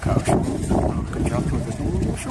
verkaufen. Kan je achter het doen of zo?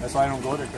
That's why I don't go there.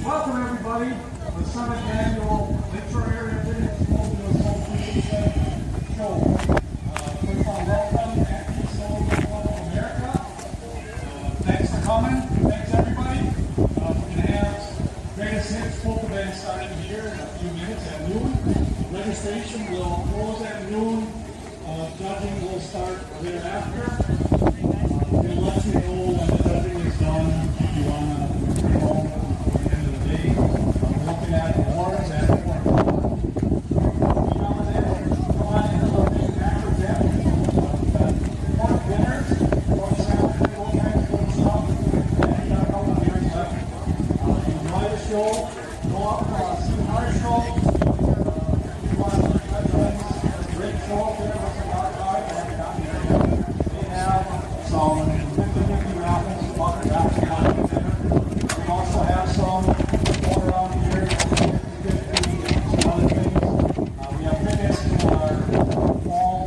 Welcome everybody to the Summit Annual Lakeshore Area Vintage Snowmobile Lovers show. First of all, welcome to Vintage Snowmobile Lovers of America. Thanks for coming. Thanks everybody. We're going to have greatest hits folk event starting here in a few minutes at noon. Registration will close at noon. Judging will start thereafter. We'll let you know when the judging is done if you want to go home before the end of the day. We're looking at awards at 4 o'clock. Come on into the big macro deck. We've got 4 winners, 4 Saturday, all kinds of good stuff. And we've got a couple of years left. Enjoy the show. Go up, see our show. If you want to look at friends, great show up there with some hard guys. They have some 50-50 raffles, bucket raffles coming in there. We also have some going around here, 50-50, some other things. We have tickets to our fall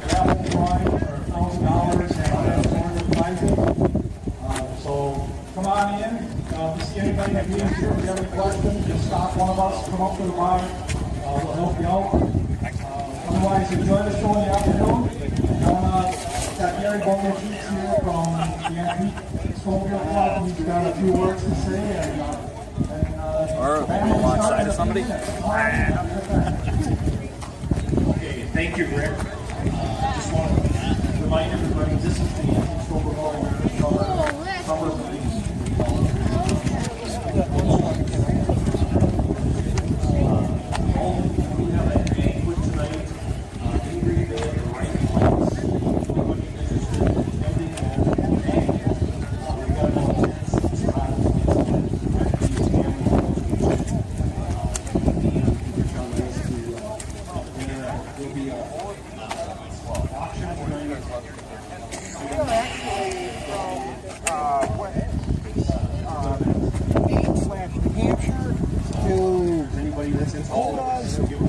raffle drawing for $1,000 and other prizes. So come on in. If you see anybody that needs here, if you have any questions, just stop one of us, come up to the bar. We'll help you out. Otherwise, enjoy the show in the afternoon. Got Gary Bowman Sheets here from the Antique Snowmobile Club. He's got a few words to say. Or alongside of somebody. Okay, thank you, Rick. Just want to remind everybody this is the Antique Snowmobile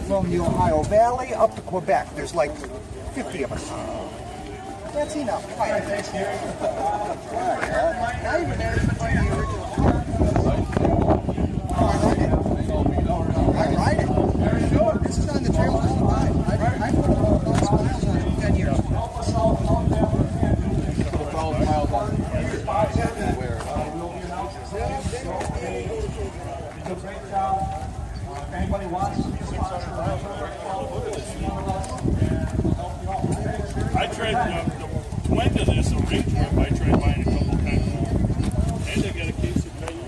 from the Ohio Valley up to Quebec. There's like 50 of us. That's enough. All right, thanks, Gary. Not even there. I ride it. Sure. This is on the trail all the time. I put about 1,000 miles on it in 10 years. 12 miles on where? Did a great job. If anybody wants to be a sponsor, I tried the twin to this arrangement. I tried buying a couple times, and they got a case of mayo.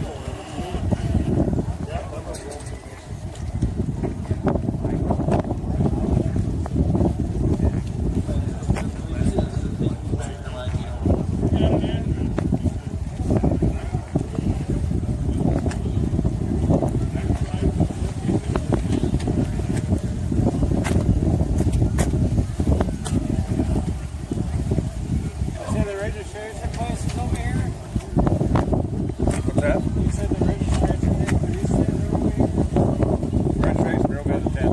What's that? You said the registration date for these things are over here? Registration, real good at 10.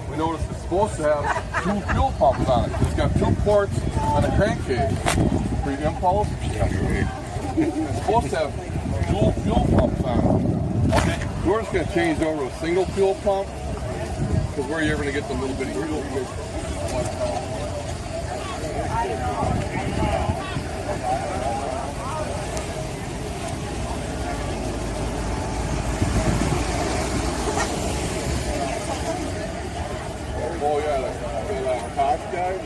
We noticed it's supposed to have 2 fuel pumps on it. It's got 2 ports and a crankcase for your impulse. It's supposed to have dual fuel pumps on it. Okay. We're just going to change over to a single fuel pump because where you're going to get the little bitty fuel. Oh yeah, like cops guys.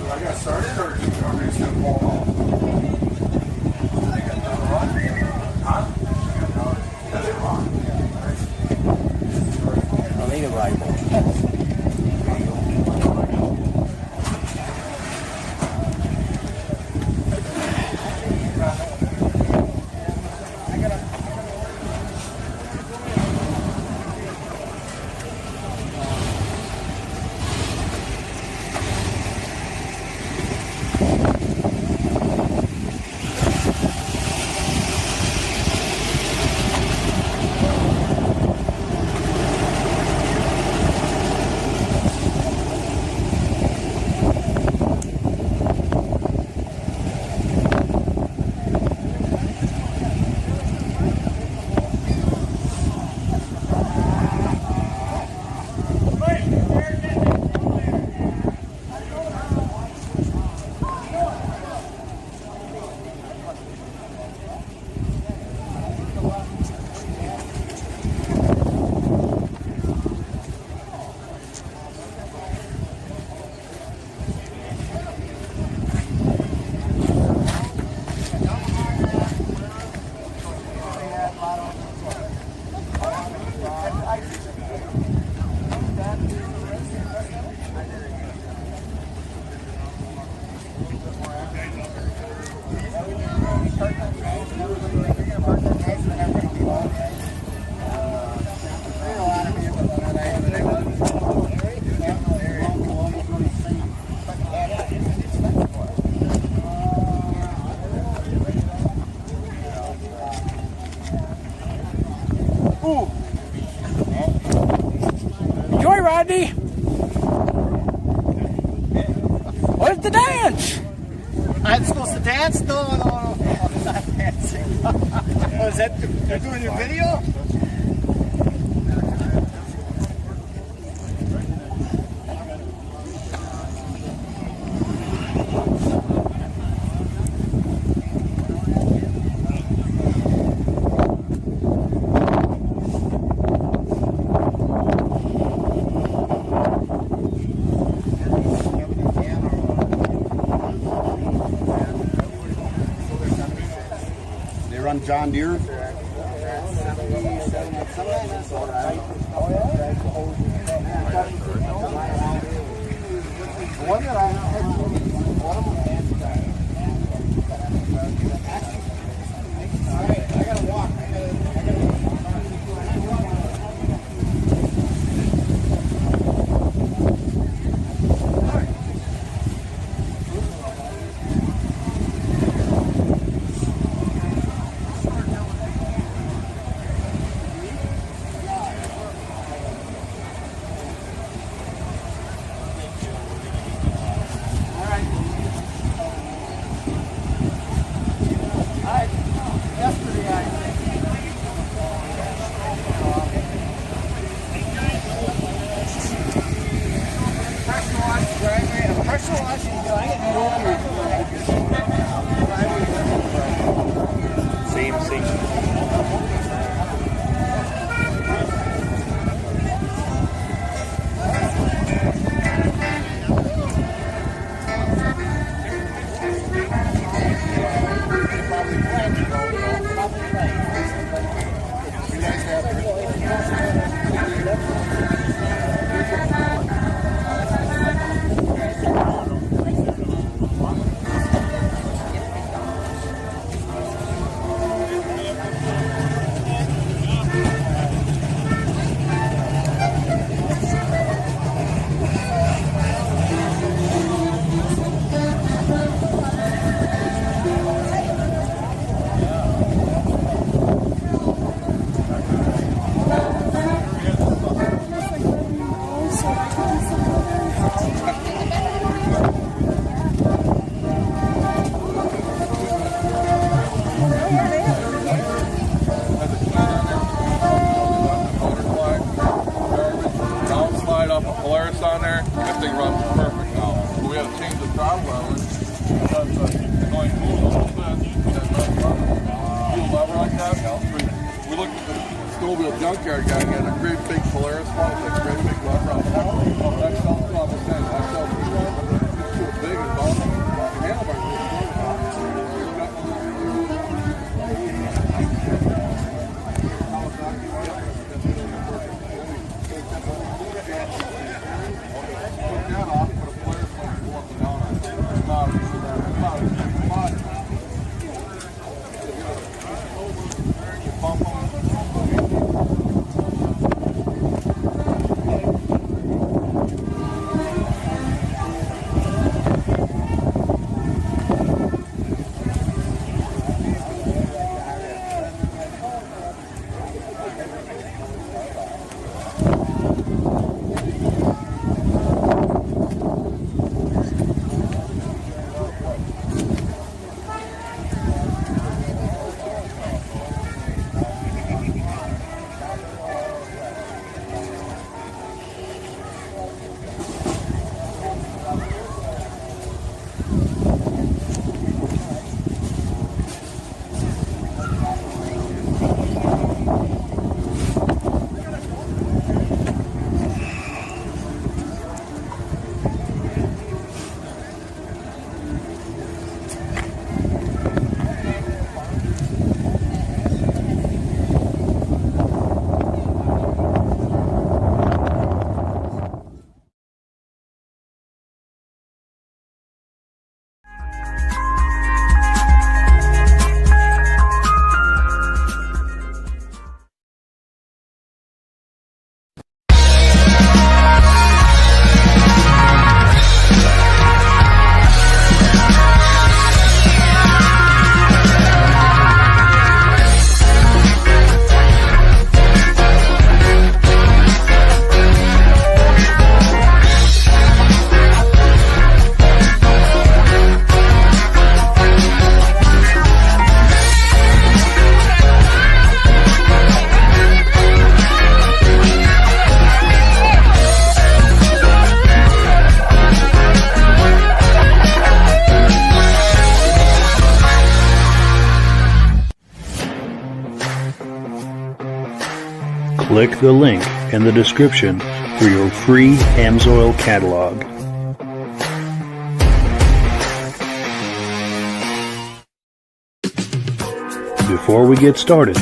I got started, or are we just gonna pull them off? I'll need a rifle. Enjoy, Rodney. Where's the dance? I'm supposed to dance? No, I'm not dancing. Oh, is that, they're doing your video? They run John Deere. junkyard guy got a great big Polaris one, it's a great big lever on top. That sells about the same. That sells me one, but it's too big and awesome. The handlebars are Click the link in the description for your free AMSOIL catalog. Before we get started,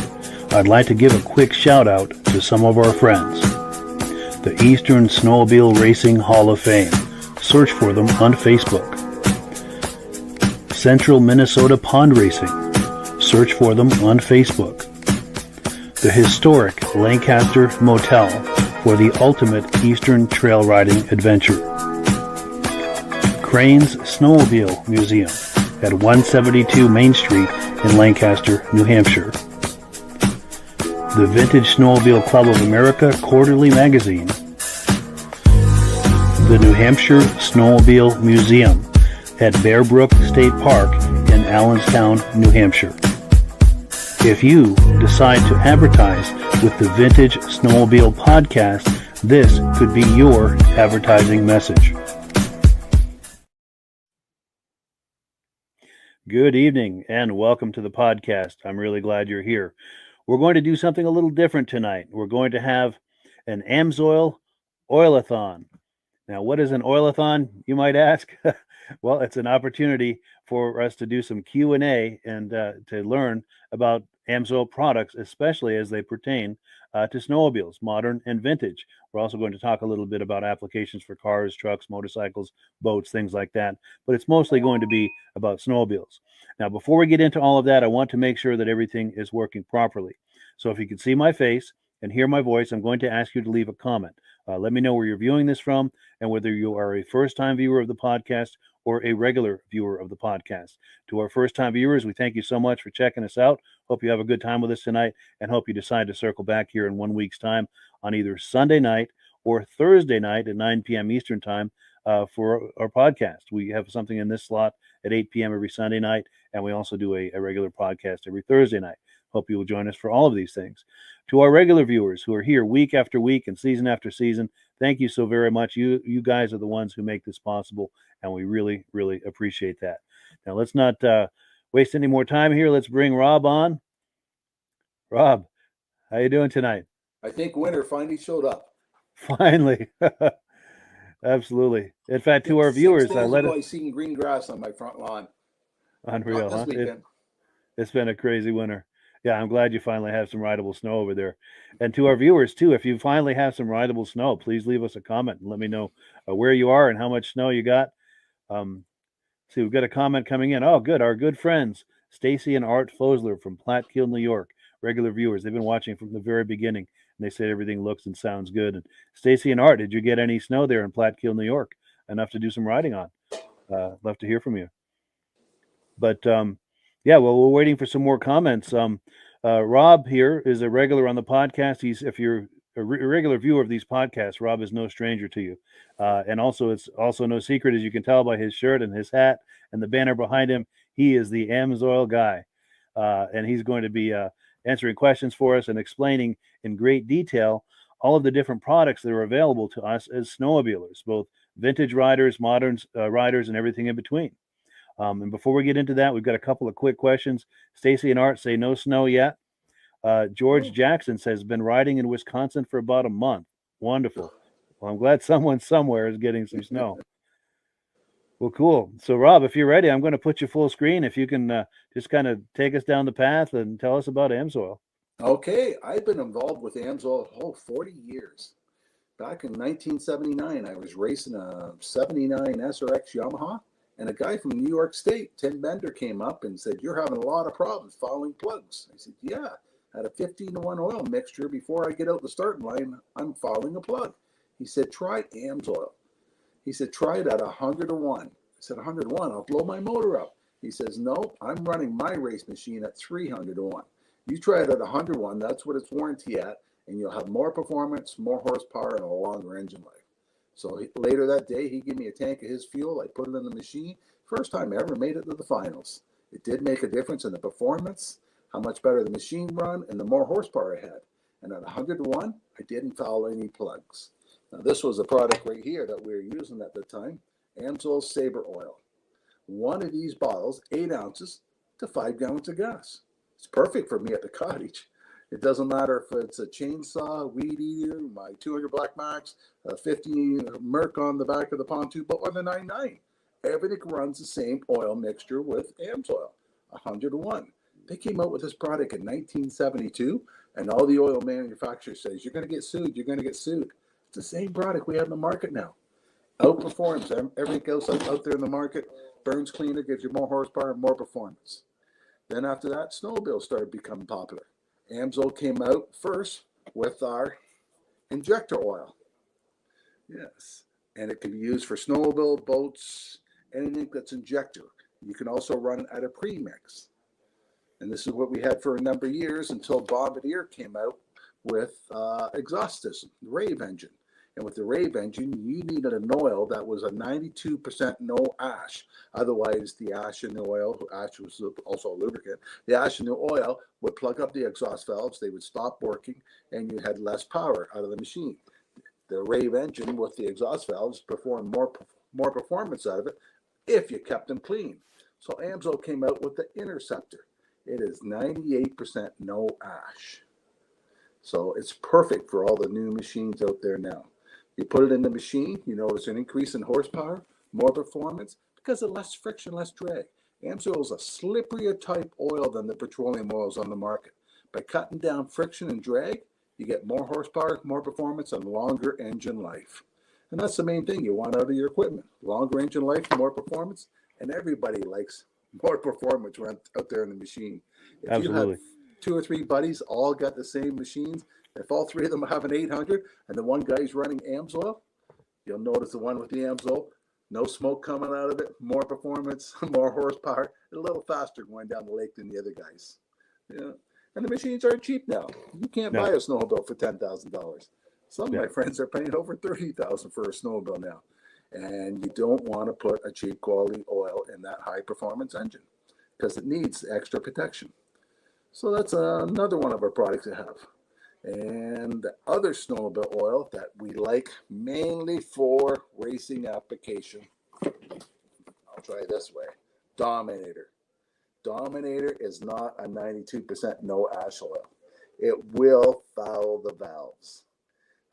I'd like to give a quick shout out to some of our friends. The Eastern Snowmobile Racing Hall of Fame. Search for them on Facebook. Central Minnesota Pond Racing. Search for them on Facebook. The historic Lancaster Motel for the ultimate Eastern trail riding adventure. Crane's Snowmobile Museum at 172 Main Street in Lancaster, New Hampshire. The Vintage Snowmobile Club of America Quarterly Magazine. The New Hampshire Snowmobile Museum at Bear Brook State Park in Allenstown, New Hampshire. If you decide to advertise with the Vintage Snowmobile podcast, this could be your advertising message. Good evening and welcome to the podcast. I'm really glad you're here. We're going to do something a little different tonight. We're going to have an AMSOIL Oilathon. Now, what is an Oilathon, you might ask? Well, it's an opportunity for us to do some Q&A and to learn about AMSOIL products, especially as they pertain to snowmobiles, modern and vintage. We're also going to talk a little bit about applications for cars, trucks, motorcycles, boats, things like that. But it's mostly going to be about snowmobiles. Now, before we get into all of that, I want to make sure that everything is working properly. So if you can see my face and hear my voice, I'm going to ask you to leave a comment. Let me know where you're viewing this from and whether you are a first-time viewer of the podcast or a regular viewer of the podcast. To our first-time viewers, we thank you so much for checking us out. Hope you have a good time with us tonight and hope you decide to circle back here in 1 week's time on either Sunday night or Thursday night at 9 p.m. Eastern time for our podcast. We have something in this slot at 8 p.m. every Sunday night, and we also do a regular podcast every Thursday night. Hope you will join us for all of these things. To our regular viewers who are here week after week and season after season, thank you so very much. You guys are the ones who make this possible, and we really, really appreciate that. Now, let's not waste any more time here. Let's bring Rob on. Rob, how you doing tonight? I think winter finally showed up. Finally. Absolutely. In fact, to our 6 viewers, days let ago, it I seen green grass on my front lawn. unreal, Not this huh? weekend. It's been a crazy winter. Yeah, I'm glad you finally have some rideable snow over there. And to our viewers too, if you finally have some rideable snow, please leave us a comment and let me know where you are and how much snow you got. See, we've got a comment coming in. Oh, good. Our good friends, Stacy and Art Fosler from Platkill, New York, regular viewers. They've been watching from the very beginning, and they said everything looks and sounds good. And Stacy and Art, did you get any snow there in Platkill, New York? Enough to do some riding on? Love to hear from you. But yeah, well, we're waiting for some more comments. Rob here is a regular on the podcast. If you're a regular viewer of these podcasts, Rob is no stranger to you. And also, it's also no secret, as you can tell by his shirt and his hat and the banner behind him, he is the AMSOIL guy. And he's going to be answering questions for us and explaining in great detail all of the different products that are available to us as snowmobilers, both vintage riders, modern riders, and everything in between. And before we get into that, we've got a couple of quick questions. Stacy and Art say no snow yet. George Jackson says, been riding in Wisconsin for about a month. Wonderful. Well, I'm glad someone somewhere is getting some snow. Well, cool. So, Rob, if you're ready, I'm going to put you full screen. If you can just kind of take us down the path and tell us about AMSOIL. Okay, I've been involved with AMSOIL 40 years. Back in 1979, I was racing a 79 SRX Yamaha, and a guy from New York State, Tim Bender, came up and said, "You're having a lot of problems following plugs." I said, "Yeah, I had a 15-to-1 oil mixture. Before I get out the starting line, I'm following a plug." He said, "Try AMSOIL." He said, "Try it at 100-to-1. I said, 100-to-1, I'll blow my motor up. He says, "No, I'm running my race machine at 300-to-1. You try it at 100-to-1, that's what it's warranty at, and you'll have more performance, more horsepower, and a longer engine life." So later that day, he gave me a tank of his fuel. I put it in the machine. First time I ever made it to the finals. It did make a difference in the performance, how much better the machine run, and the more horsepower I had. And at 100-to-1, I didn't foul any plugs. Now, this was a product right here that we were using at the time, AMSOIL Sabre Oil. One of these bottles, 8 ounces to 5 gallons of gas. It's perfect for me at the cottage. It doesn't matter if it's a chainsaw, weed eater, my 200 Black Max, a 50 Merc on the back of the pontoon, but on the 99. Everything runs the same oil mixture with AMSOIL, 100-to-1. They came out with this product in 1972, and all the oil manufacturers says, "You're going to get sued, you're going to get sued." It's the same product we have in the market now. Outperforms everything else out there in the market. Burns cleaner, gives you more horsepower, more performance. Then after that, snowmobiles started becoming popular. AMSOIL came out first with our injector oil. Yes. And it can be used for snowmobile, boats, anything that's injector. You can also run it at a premix. And this is what we had for a number of years until Bombardier came out with exhaust system, the Rave engine. And with the Rave engine, you needed an oil that was a 92% no ash. Otherwise, the ash in the oil, ash was also a lubricant, the ash in the oil would plug up the exhaust valves, they would stop working, and you had less power out of the machine. The Rave engine with the exhaust valves performed more performance out of it if you kept them clean. So AMSOIL came out with the Interceptor. It is 98% no ash. So it's perfect for all the new machines out there now. You put it in the machine, you notice an increase in horsepower, more performance, because of less friction, less drag. AMSOIL is a slipperier type oil than the petroleum oils on the market. By cutting down friction and drag, you get more horsepower, more performance, and longer engine life. And that's the main thing you want out of your equipment. Longer engine life, more performance, and everybody likes more performance out there in the machine. If Absolutely. You have 2 or 3 buddies all got the same machines, if all 3 of them have an 800 and the one guy's running AMSOIL, you'll notice the one with the AMSOIL, no smoke coming out of it, more performance, more horsepower, a little faster going down the lake than the other guys. Yeah. And the machines aren't cheap now. You can't buy a snowmobile for $10,000. Some of my friends are paying over $30,000 for a snowmobile now. And you don't want to put a cheap quality oil in that high performance engine because it needs extra protection. So that's another one of our products to have. And the other snowmobile oil that we like mainly for racing application, I'll try it this way, Dominator. Dominator is not a 92% no ash oil. it will foul the valves.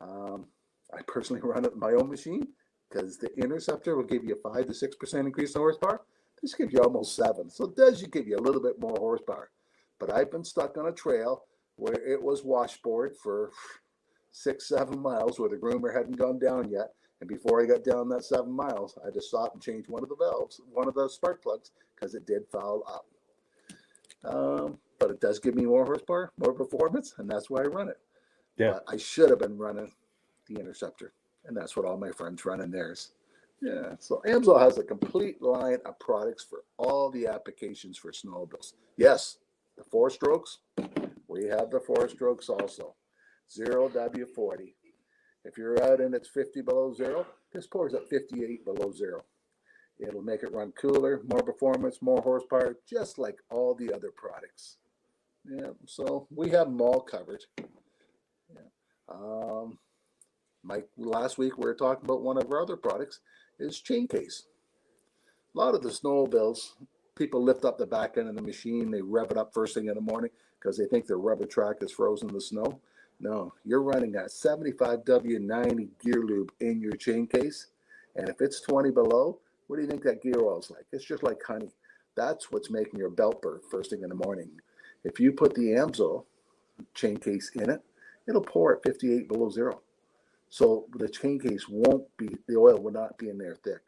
I personally run it in my own machine because the Interceptor will give you a 5 to 6% increase in horsepower. This gives you almost 7. So it does give you a little bit more horsepower. But I've been stuck on a trail where it was washboard for 6-7 miles where the groomer hadn't gone down yet. And before I got down that 7 miles, I just stopped and changed one of the valves, one of the spark plugs, because it did foul up. But it does give me more horsepower, more performance, and that's why I run it. Yeah. But I should have been running the Interceptor, and that's what all my friends run in theirs. Yeah, so Amsoil has a complete line of products for all the applications for snowmobiles. Yes, the 4 strokes, we have the 4 strokes also. 0W40. If you're out and it's 50 below zero, this pours at 58 below zero. It'll make it run cooler, more performance, more horsepower, just like all the other products. Yeah, so we have them all covered. Yeah. Last week we were talking about one of our other products is chain case. A lot of the snowmobiles, people lift up the back end of the machine, they rev it up first thing in the morning because they think their rubber track is frozen in the snow. No, you're running a 75W90 gear lube in your chain case, and if it's 20 below, what do you think that gear oil is like? It's just like honey. That's what's making your belt burn first thing in the morning. If you put the Amsoil chain case in it, it'll pour at 58 below zero. So the chain case the oil will not be in there thick.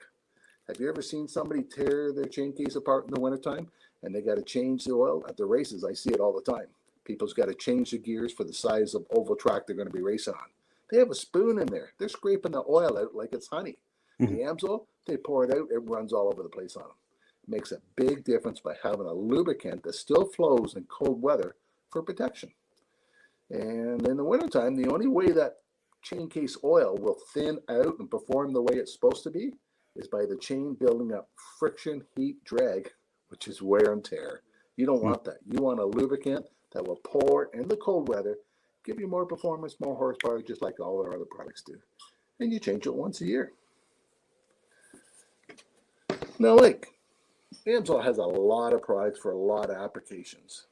Have you ever seen somebody tear their chain case apart in the wintertime and they got to change the oil? At the races, I see it all the time. People's got to change the gears for the size of oval track they're going to be racing on. They have a spoon in there. They're scraping the oil out like it's honey. The Amsoil, they pour it out, it runs all over the place on them. It makes a big difference by having a lubricant that still flows in cold weather for protection. And in the wintertime, the only way that chain case oil will thin out and perform the way it's supposed to be is by the chain building up friction, heat, drag, which is wear and tear. You don't want that. You want a lubricant that will pour in the cold weather, give you more performance, more horsepower, just like all our other products do. And you change it once a year. Now, Amsoil has a lot of products for a lot of applications.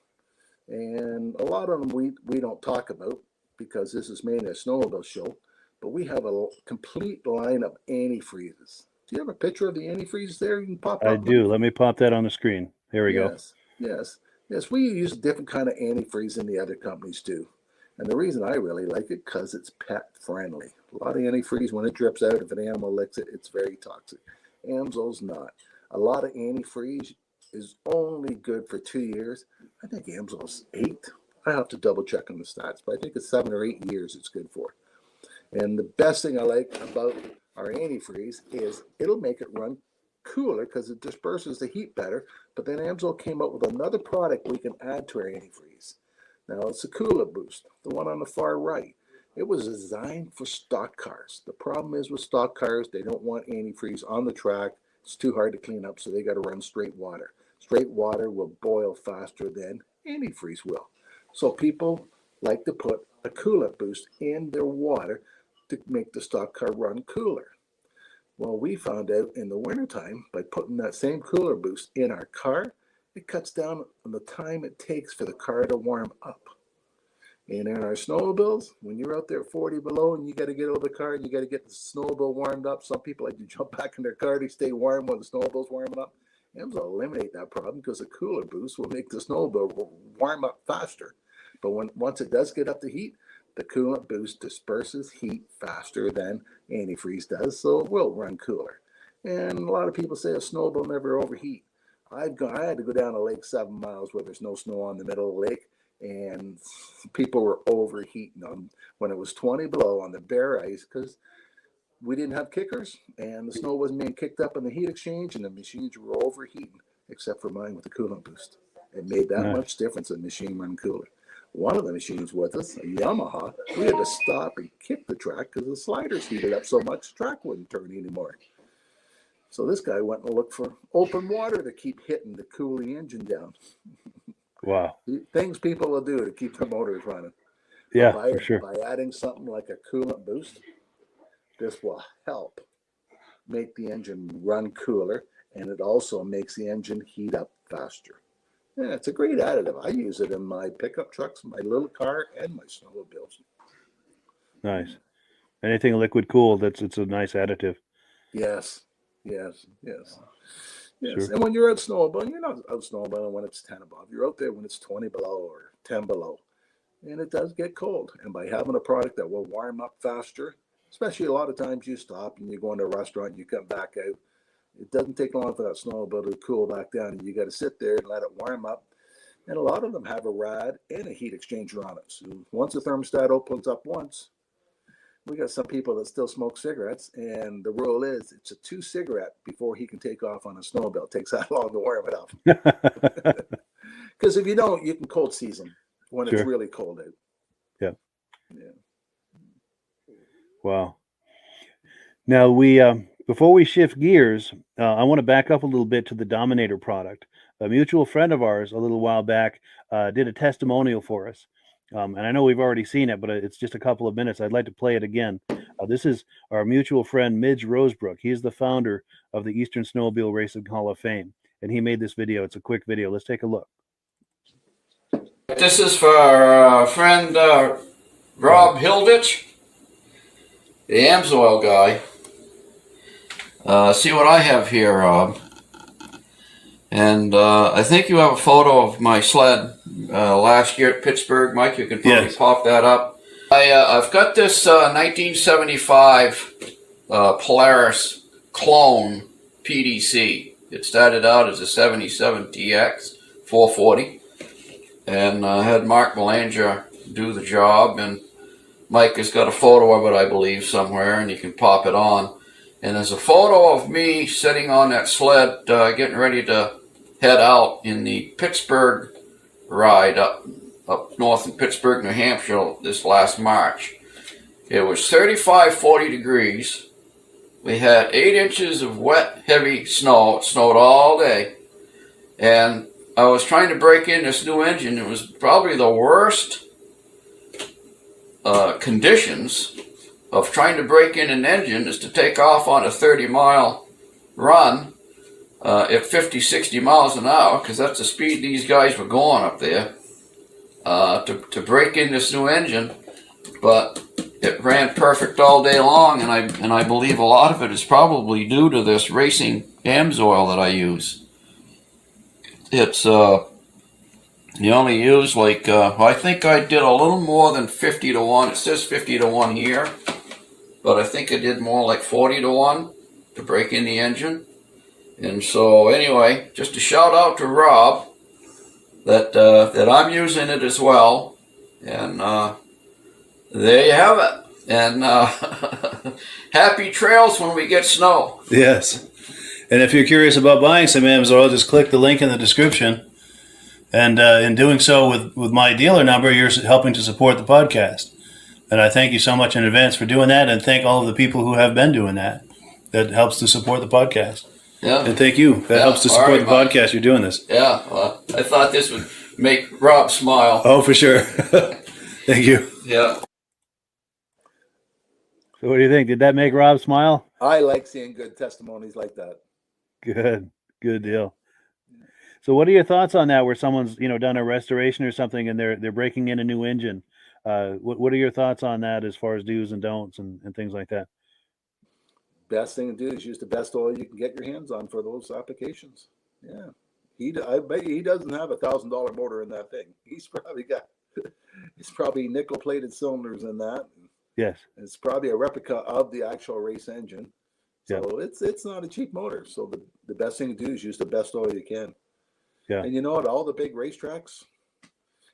And a lot of them we don't talk about because this is mainly a snowmobile show, but we have a complete line of antifreezes. Do you have a picture of the antifreeze there? You can pop up. I do. Let me pop that on the screen. There we go. Yes. We use a different kind of antifreeze than the other companies do. And the reason I really like it, because it's pet friendly. A lot of antifreeze, when it drips out, if an animal licks it, it's very toxic. Amsoil's not. A lot of antifreeze is only good for 2 years. I think Amsoil's 8. I have to double check on the stats, but I think it's 7 or 8 years it's good for. And the best thing I like about our antifreeze is it'll make it run cooler because it disperses the heat better. But then Amsoil came up with another product we can add to our antifreeze. Now it's a Cooler Boost, the one on the far right. It was designed for stock cars. The problem is with stock cars, they don't want antifreeze on the track. It's too hard to clean up, so they got to run straight water. Straight water will boil faster than antifreeze will. So people like to put a Cooler Boost in their water to make the stock car run cooler. Well, we found out in the wintertime, by putting that same Cooler Boost in our car, it cuts down on the time it takes for the car to warm up. And in our snowmobiles, when you're out there at 40 below and you got to get out of the car and you got to get the snowmobile warmed up, some people like to jump back in their car to stay warm while the snowmobile's warming up. Amsoil will eliminate that problem because the Cooler Boost will make the snowmobile warm up faster. But once it does get up to heat, the Coolant Boost disperses heat faster than antifreeze does, so it will run cooler. And a lot of people say a snowmobile never overheat. I had to go down a lake 7 miles where there's no snow on the middle of the lake, and people were overheating them when it was 20 below on the bare ice because we didn't have kickers and the snow wasn't being kicked up in the heat exchange and the machines were overheating, except for mine with the Coolant Boost. It made that much difference in the machine running cooler. One of the machines with us, a Yamaha, we had to stop and kick the track because the sliders heated up so much the track wouldn't turn anymore. So this guy went and looked for open water to keep hitting to cool the engine down. Wow. Things people will do to keep their motors running. Yeah, for sure. By adding something like a Coolant Boost, this will help make the engine run cooler, and it also makes the engine heat up faster. Yeah, it's a great additive. I use it in my pickup trucks, my little car, and my snowmobiles. Nice. Anything liquid cooled, it's a nice additive. Yes, yes, yes. Yes, Sure. and when you're out snowmobiling, you're not out snowmobiling when it's 10 above. You're out there when it's 20 below or 10 below. And it does get cold. And by having a product that will warm up faster, especially a lot of times you stop and you go into a restaurant and you come back out, it doesn't take long for that snowmobile to cool back down. You got to sit there and let it warm up. And a lot of them have a rad and a heat exchanger on it. So once the thermostat opens up once, we got some people that still smoke cigarettes, and the rule is it's a 2 cigarette before he can take off on a snowmobile. It takes that long to warm it up. Because if you don't, you can cold season when it's really cold out. Yeah. Yeah. Wow. Now before we shift gears, I want to back up a little bit to the Dominator product. A mutual friend of ours a little while back did a testimonial for us. And I know we've already seen it, but it's just a couple of minutes. I'd like to play it again. This is our mutual friend, Midge Rosebrook. He's the founder of the Eastern Snowmobile Racing Hall of Fame. And he made this video. It's a quick video. Let's take a look. This is for our friend Rob Hilditch, the Amsoil guy. See what I have here, Rob. And I think you have a photo of my sled last year at Pittsburgh, Mike. You can probably pop that up. I've got this 1975 Polaris clone PDC. It started out as a 77 TX 440. And I had Mark Belanger do the job. And Mike has got a photo of it, I believe, somewhere, and you can pop it on. And there's a photo of me sitting on that sled getting ready to head out in the Pittsburgh ride up north in Pittsburgh, New Hampshire this last March. It was 35, 40 degrees. We had 8 inches of wet, heavy snow. It snowed all day. And I was trying to break in this new engine. It was probably the worst conditions of trying to break in an engine is to take off on a 30-mile run at 50, 60 miles an hour, because that's the speed these guys were going up there, to break in this new engine. But it ran perfect all day long, and I believe a lot of it is probably due to this racing Amsoil that I use. It's you only use like I think I did a little more than 50 to 1. It says 50 to 1 here, but I think I did more like 40 to 1 to break in the engine. And so anyway, just a shout out to Rob that I'm using it as well. And there you have it. And happy trails when we get snow. Yes. And if you're curious about buying some Amsoil, just click the link in the description. And in doing so with my dealer number, you're helping to support the podcast. And I thank you so much in advance for doing that, and thank all of the people who have been doing that. That helps to support the podcast. Yeah. And thank you. That helps to support the podcast. You're doing this. Yeah. Well, I thought this would make Rob smile. Oh, for sure. Thank you. Yeah. So what do you think? Did that make Rob smile? I like seeing good testimonies like that. Good. Good deal. So what are your thoughts on that, where someone's, done a restoration or something and they're breaking in a new engine? What are your thoughts on that as far as do's and don'ts and things like that? Best thing to do is use the best oil you can get your hands on for those applications. Yeah. I bet he doesn't have $1,000 motor in that thing. He's probably nickel plated cylinders in that. Yes. It's probably a replica of the actual race engine. So it's not a cheap motor. So the best thing to do is use the best oil you can. Yeah. And at all the big racetracks,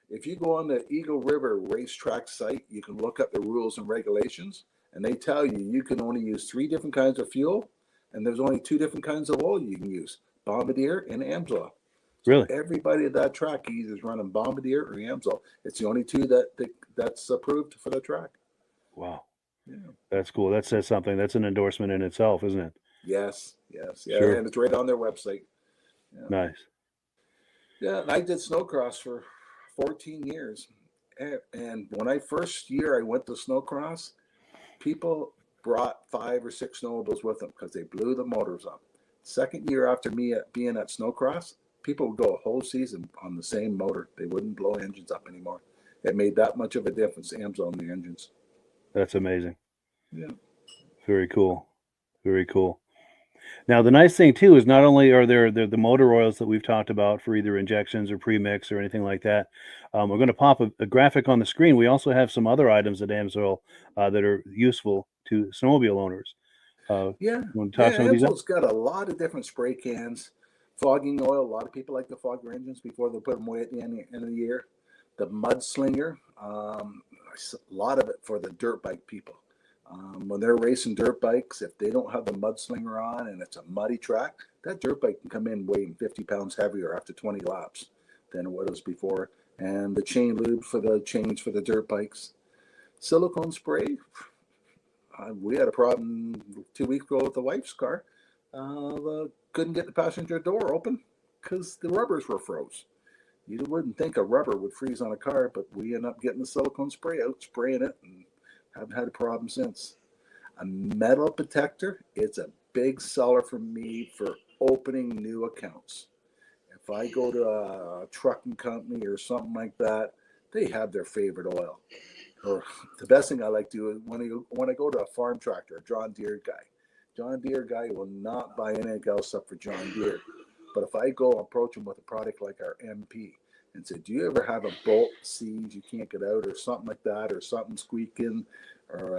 if you go on the Eagle River racetrack site, you can look up the rules and regulations, and they tell you can only use 3 different kinds of fuel, and there's only 2 different kinds of oil you can use, Bombardier and Amsoil. Really? So everybody at that track either is running Bombardier or Amsoil. It's the only 2 that's approved for the track. Wow. Yeah. That's cool. That says something. That's an endorsement in itself, isn't it? Yes. Yeah, Sure. And it's right on their website. Yeah. Nice. Yeah, and I did snowcross for 14 years. And when I went to snowcross, people brought 5 or 6 snowmobiles with them because they blew the motors up. Second year after me being at snowcross, People would go a whole season on the same motor. They wouldn't blow engines up anymore. It made that much of a difference, AMSOIL on the engines. That's amazing. Yeah. Very cool. Very cool. Now, the nice thing, too, is not only are there the motor oils that we've talked about for either injections or premix or anything like that. We're going to pop a graphic on the screen. We also have some other items at AMSOIL that are useful to snowmobile owners. Yeah. You want to talk some of these up? AMSOIL's got a lot of different spray cans. Fogging oil. A lot of people like to fog their engines before they put them away at the end of the year. The Mudslinger. A lot of it for the dirt bike people. When they're racing dirt bikes, if they don't have the Mudslinger on and it's a muddy track, that dirt bike can come in weighing 50 pounds heavier after 20 laps than what it was before. And the chain lube for the chains for the dirt bikes. Silicone spray. We had a problem 2 weeks ago with the wife's car. Couldn't get the passenger door open because the rubbers were froze. You wouldn't think a rubber would freeze on a car, but we ended up getting the silicone spray out, spraying it, and haven't had a problem since. A metal detector, it's a big seller for me for opening new accounts. If I go to a trucking company or something like that, they have their favorite oil. Or the best thing I like to do is when I go to a farm tractor, a John Deere guy will not buy anything else except for John Deere. But if I go approach him with a product like our MP and say, do you ever have a bolt seized you can't get out or something like that, or something squeaking, or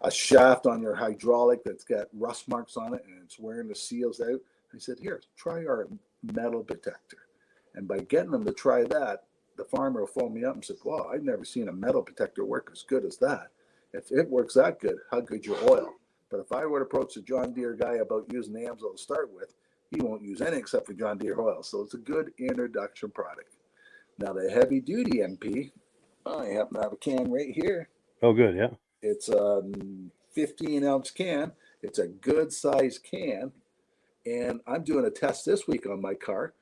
a shaft on your hydraulic that's got rust marks on it and it's wearing the seals out? I said, here, try our metal detector. And by getting them to try that, the farmer will phone me up and said, wow, I've never seen a metal detector work as good as that. If it works that good, how good's your oil? But if I were to approach the John Deere guy about using the AMSOIL to start with, he won't use any except for John Deere oil. So it's a good introduction product. Now the heavy duty MP, I happen to have a can right here. Oh, good. Yeah. It's a 15-ounce can. It's a good size can. And I'm doing a test this week on my car.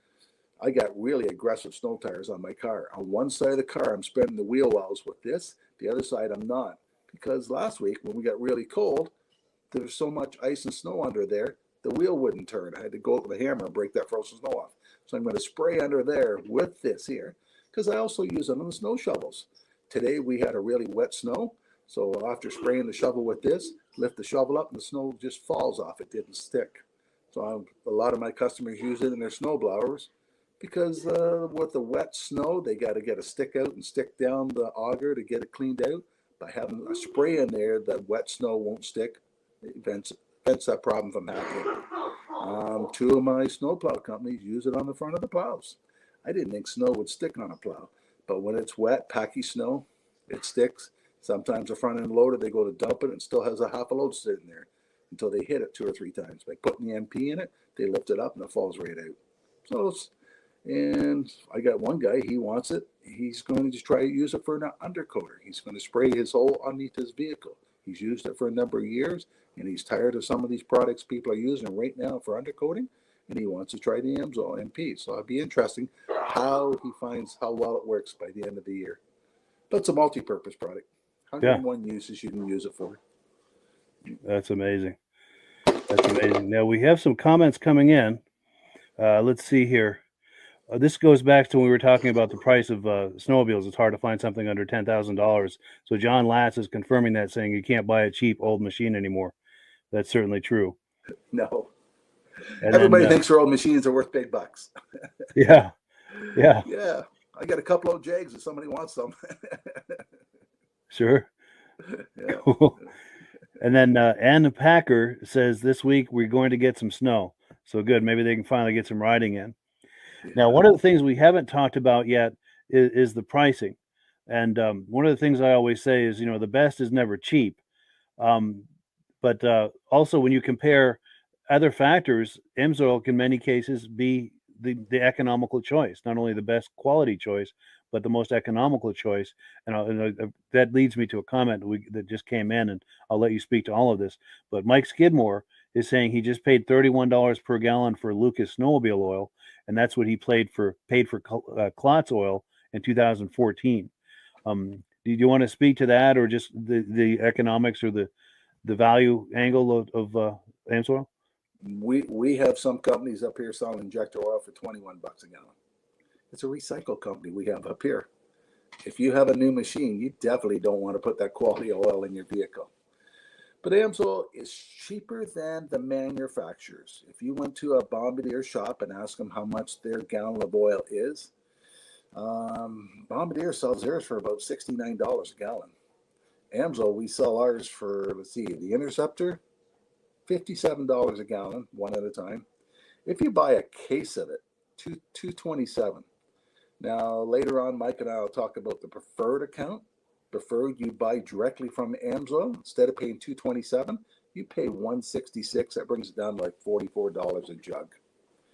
I got really aggressive snow tires on my car. On one side of the car, I'm spinning the wheel wells with this. The other side, I'm not. Because last week, when we got really cold, there was so much ice and snow under there, the wheel wouldn't turn. I had to go with a hammer and break that frozen snow off. So I'm going to spray under there with this here, because I also use them on the snow shovels. Today, we had a really wet snow. So after spraying the shovel with this, lift the shovel up and the snow just falls off. It didn't stick. So a lot of my customers use it in their snow blowers. Because with the wet snow, they got to get a stick out and stick down the auger to get it cleaned out. By having a spray in there, that wet snow won't stick. It prevents that problem from happening. Two of my snowplow companies use it on the front of the plows. I didn't think snow would stick on a plow. But when it's wet, packy snow, it sticks. Sometimes the front end loader, they go to dump it and it still has a half a load sitting there until they hit it 2 or 3 times. By putting the MP in it, they lift it up and it falls right out. So and I got one guy, he wants it. He's going to just try to use it for an undercoater. He's going to spray his hole underneath his vehicle. He's used it for a number of years, and he's tired of some of these products people are using right now for undercoating, and he wants to try the AMSOIL MP. So it'll be interesting how he finds how well it works by the end of the year. But it's a multi-purpose product. 101 uses you can use it for. That's amazing. That's amazing. Now, we have some comments coming in. Let's see here. This goes back to when we were talking about the price of snowmobiles. It's hard to find something under $10,000. So John Latz is confirming that, saying you can't buy a cheap old machine anymore. That's certainly true. No. And everybody thinks their old machines are worth big bucks. Yeah. I got a couple old Jags if somebody wants them. Sure. Yeah. Cool. And then Ann Packer says this week we're going to get some snow. So good. Maybe they can finally get some riding in. Yeah. Now, one of the things we haven't talked about yet is the pricing. And one of the things I always say is, the best is never cheap. But also when you compare other factors, AMSOIL can in many cases be the economical choice, not only the best quality choice, but the most economical choice. And that leads me to a comment that just came in, and I'll let you speak to all of this. But Mike Skidmore is saying he just paid $31 per gallon for Lucas snowmobile oil, and that's what he paid for Klotz oil in 2014. Do you want to speak to that, or just the economics or the value angle of AMSOIL? We have some companies up here selling injector oil for $21 a gallon. It's a recycled company we have up here. If you have a new machine, you definitely don't want to put that quality oil in your vehicle. But AMSOIL is cheaper than the manufacturers. If you went to a Bombardier shop and asked them how much their gallon of oil is, Bombardier sells theirs for about $69 a gallon. AMSOIL, we sell ours for, let's see, the Interceptor, $57 a gallon, one at a time. If you buy a case of it, $227. Now, later on, Mike and I will talk about the preferred account. Preferred, you buy directly from AMSOIL. Instead of paying $227, you pay $166. That brings it down to like $44 a jug.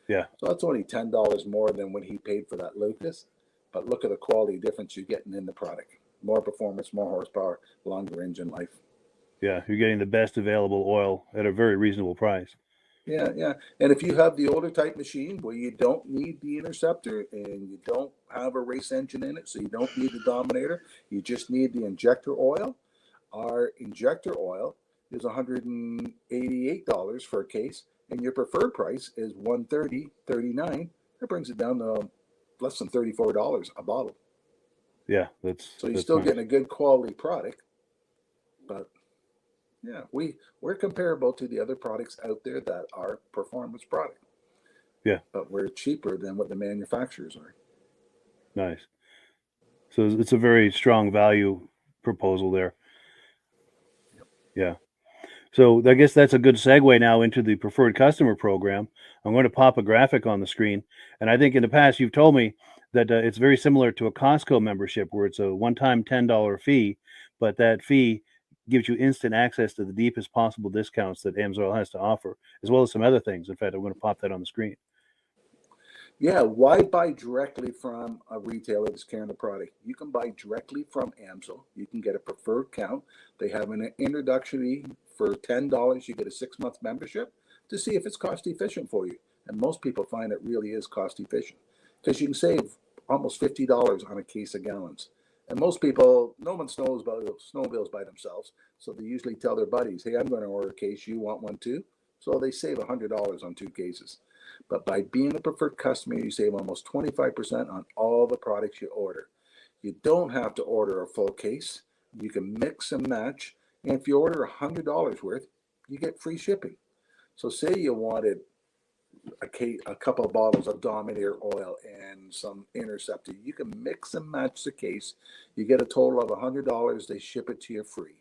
Yeah. So that's only $10 more than when he paid for that Lucas. But look at the quality difference you're getting in the product. More performance, more horsepower, longer engine life. Yeah, you're getting the best available oil at a very reasonable price. Yeah, yeah. And if you have the older type machine where you don't need the Interceptor and you don't have a race engine in it, so you don't need the Dominator, you just need the injector oil. Our injector oil is $188 for a case, and your preferred price is $130.39. That brings it down to less than $34 a bottle. Yeah, so you're still getting a good quality product, but yeah, we're comparable to the other products out there that are performance product. Yeah, but we're cheaper than what the manufacturers are. Nice. So it's a very strong value proposal there. Yeah. So I guess that's a good segue now into the preferred customer program. I'm going to pop a graphic on the screen, and I think in the past you've told me that it's very similar to a Costco membership where it's a one-time $10 fee, but that fee gives you instant access to the deepest possible discounts that AMSOIL has to offer, as well as some other things. In fact, I'm going to pop that on the screen. Yeah, why buy directly from a retailer that's carrying the product? You can buy directly from AMSOIL. You can get a preferred account. They have an introductory for $10. You get a 6-month membership to see if it's cost efficient for you. And most people find it really is cost efficient because you can save almost $50 on a case of gallons. And most people, no one knows about snowmobiles by themselves. So they usually tell their buddies, hey, I'm going to order a case. You want one too? So they save $100 on 2 cases. But by being a preferred customer, you save almost 25% on all the products you order. You don't have to order a full case. You can mix and match. And if you order $100 worth, you get free shipping. So say you wanted a couple of bottles of Dominator oil and some Interceptor. You can mix and match the case. You get a total of $100. They ship it to you free.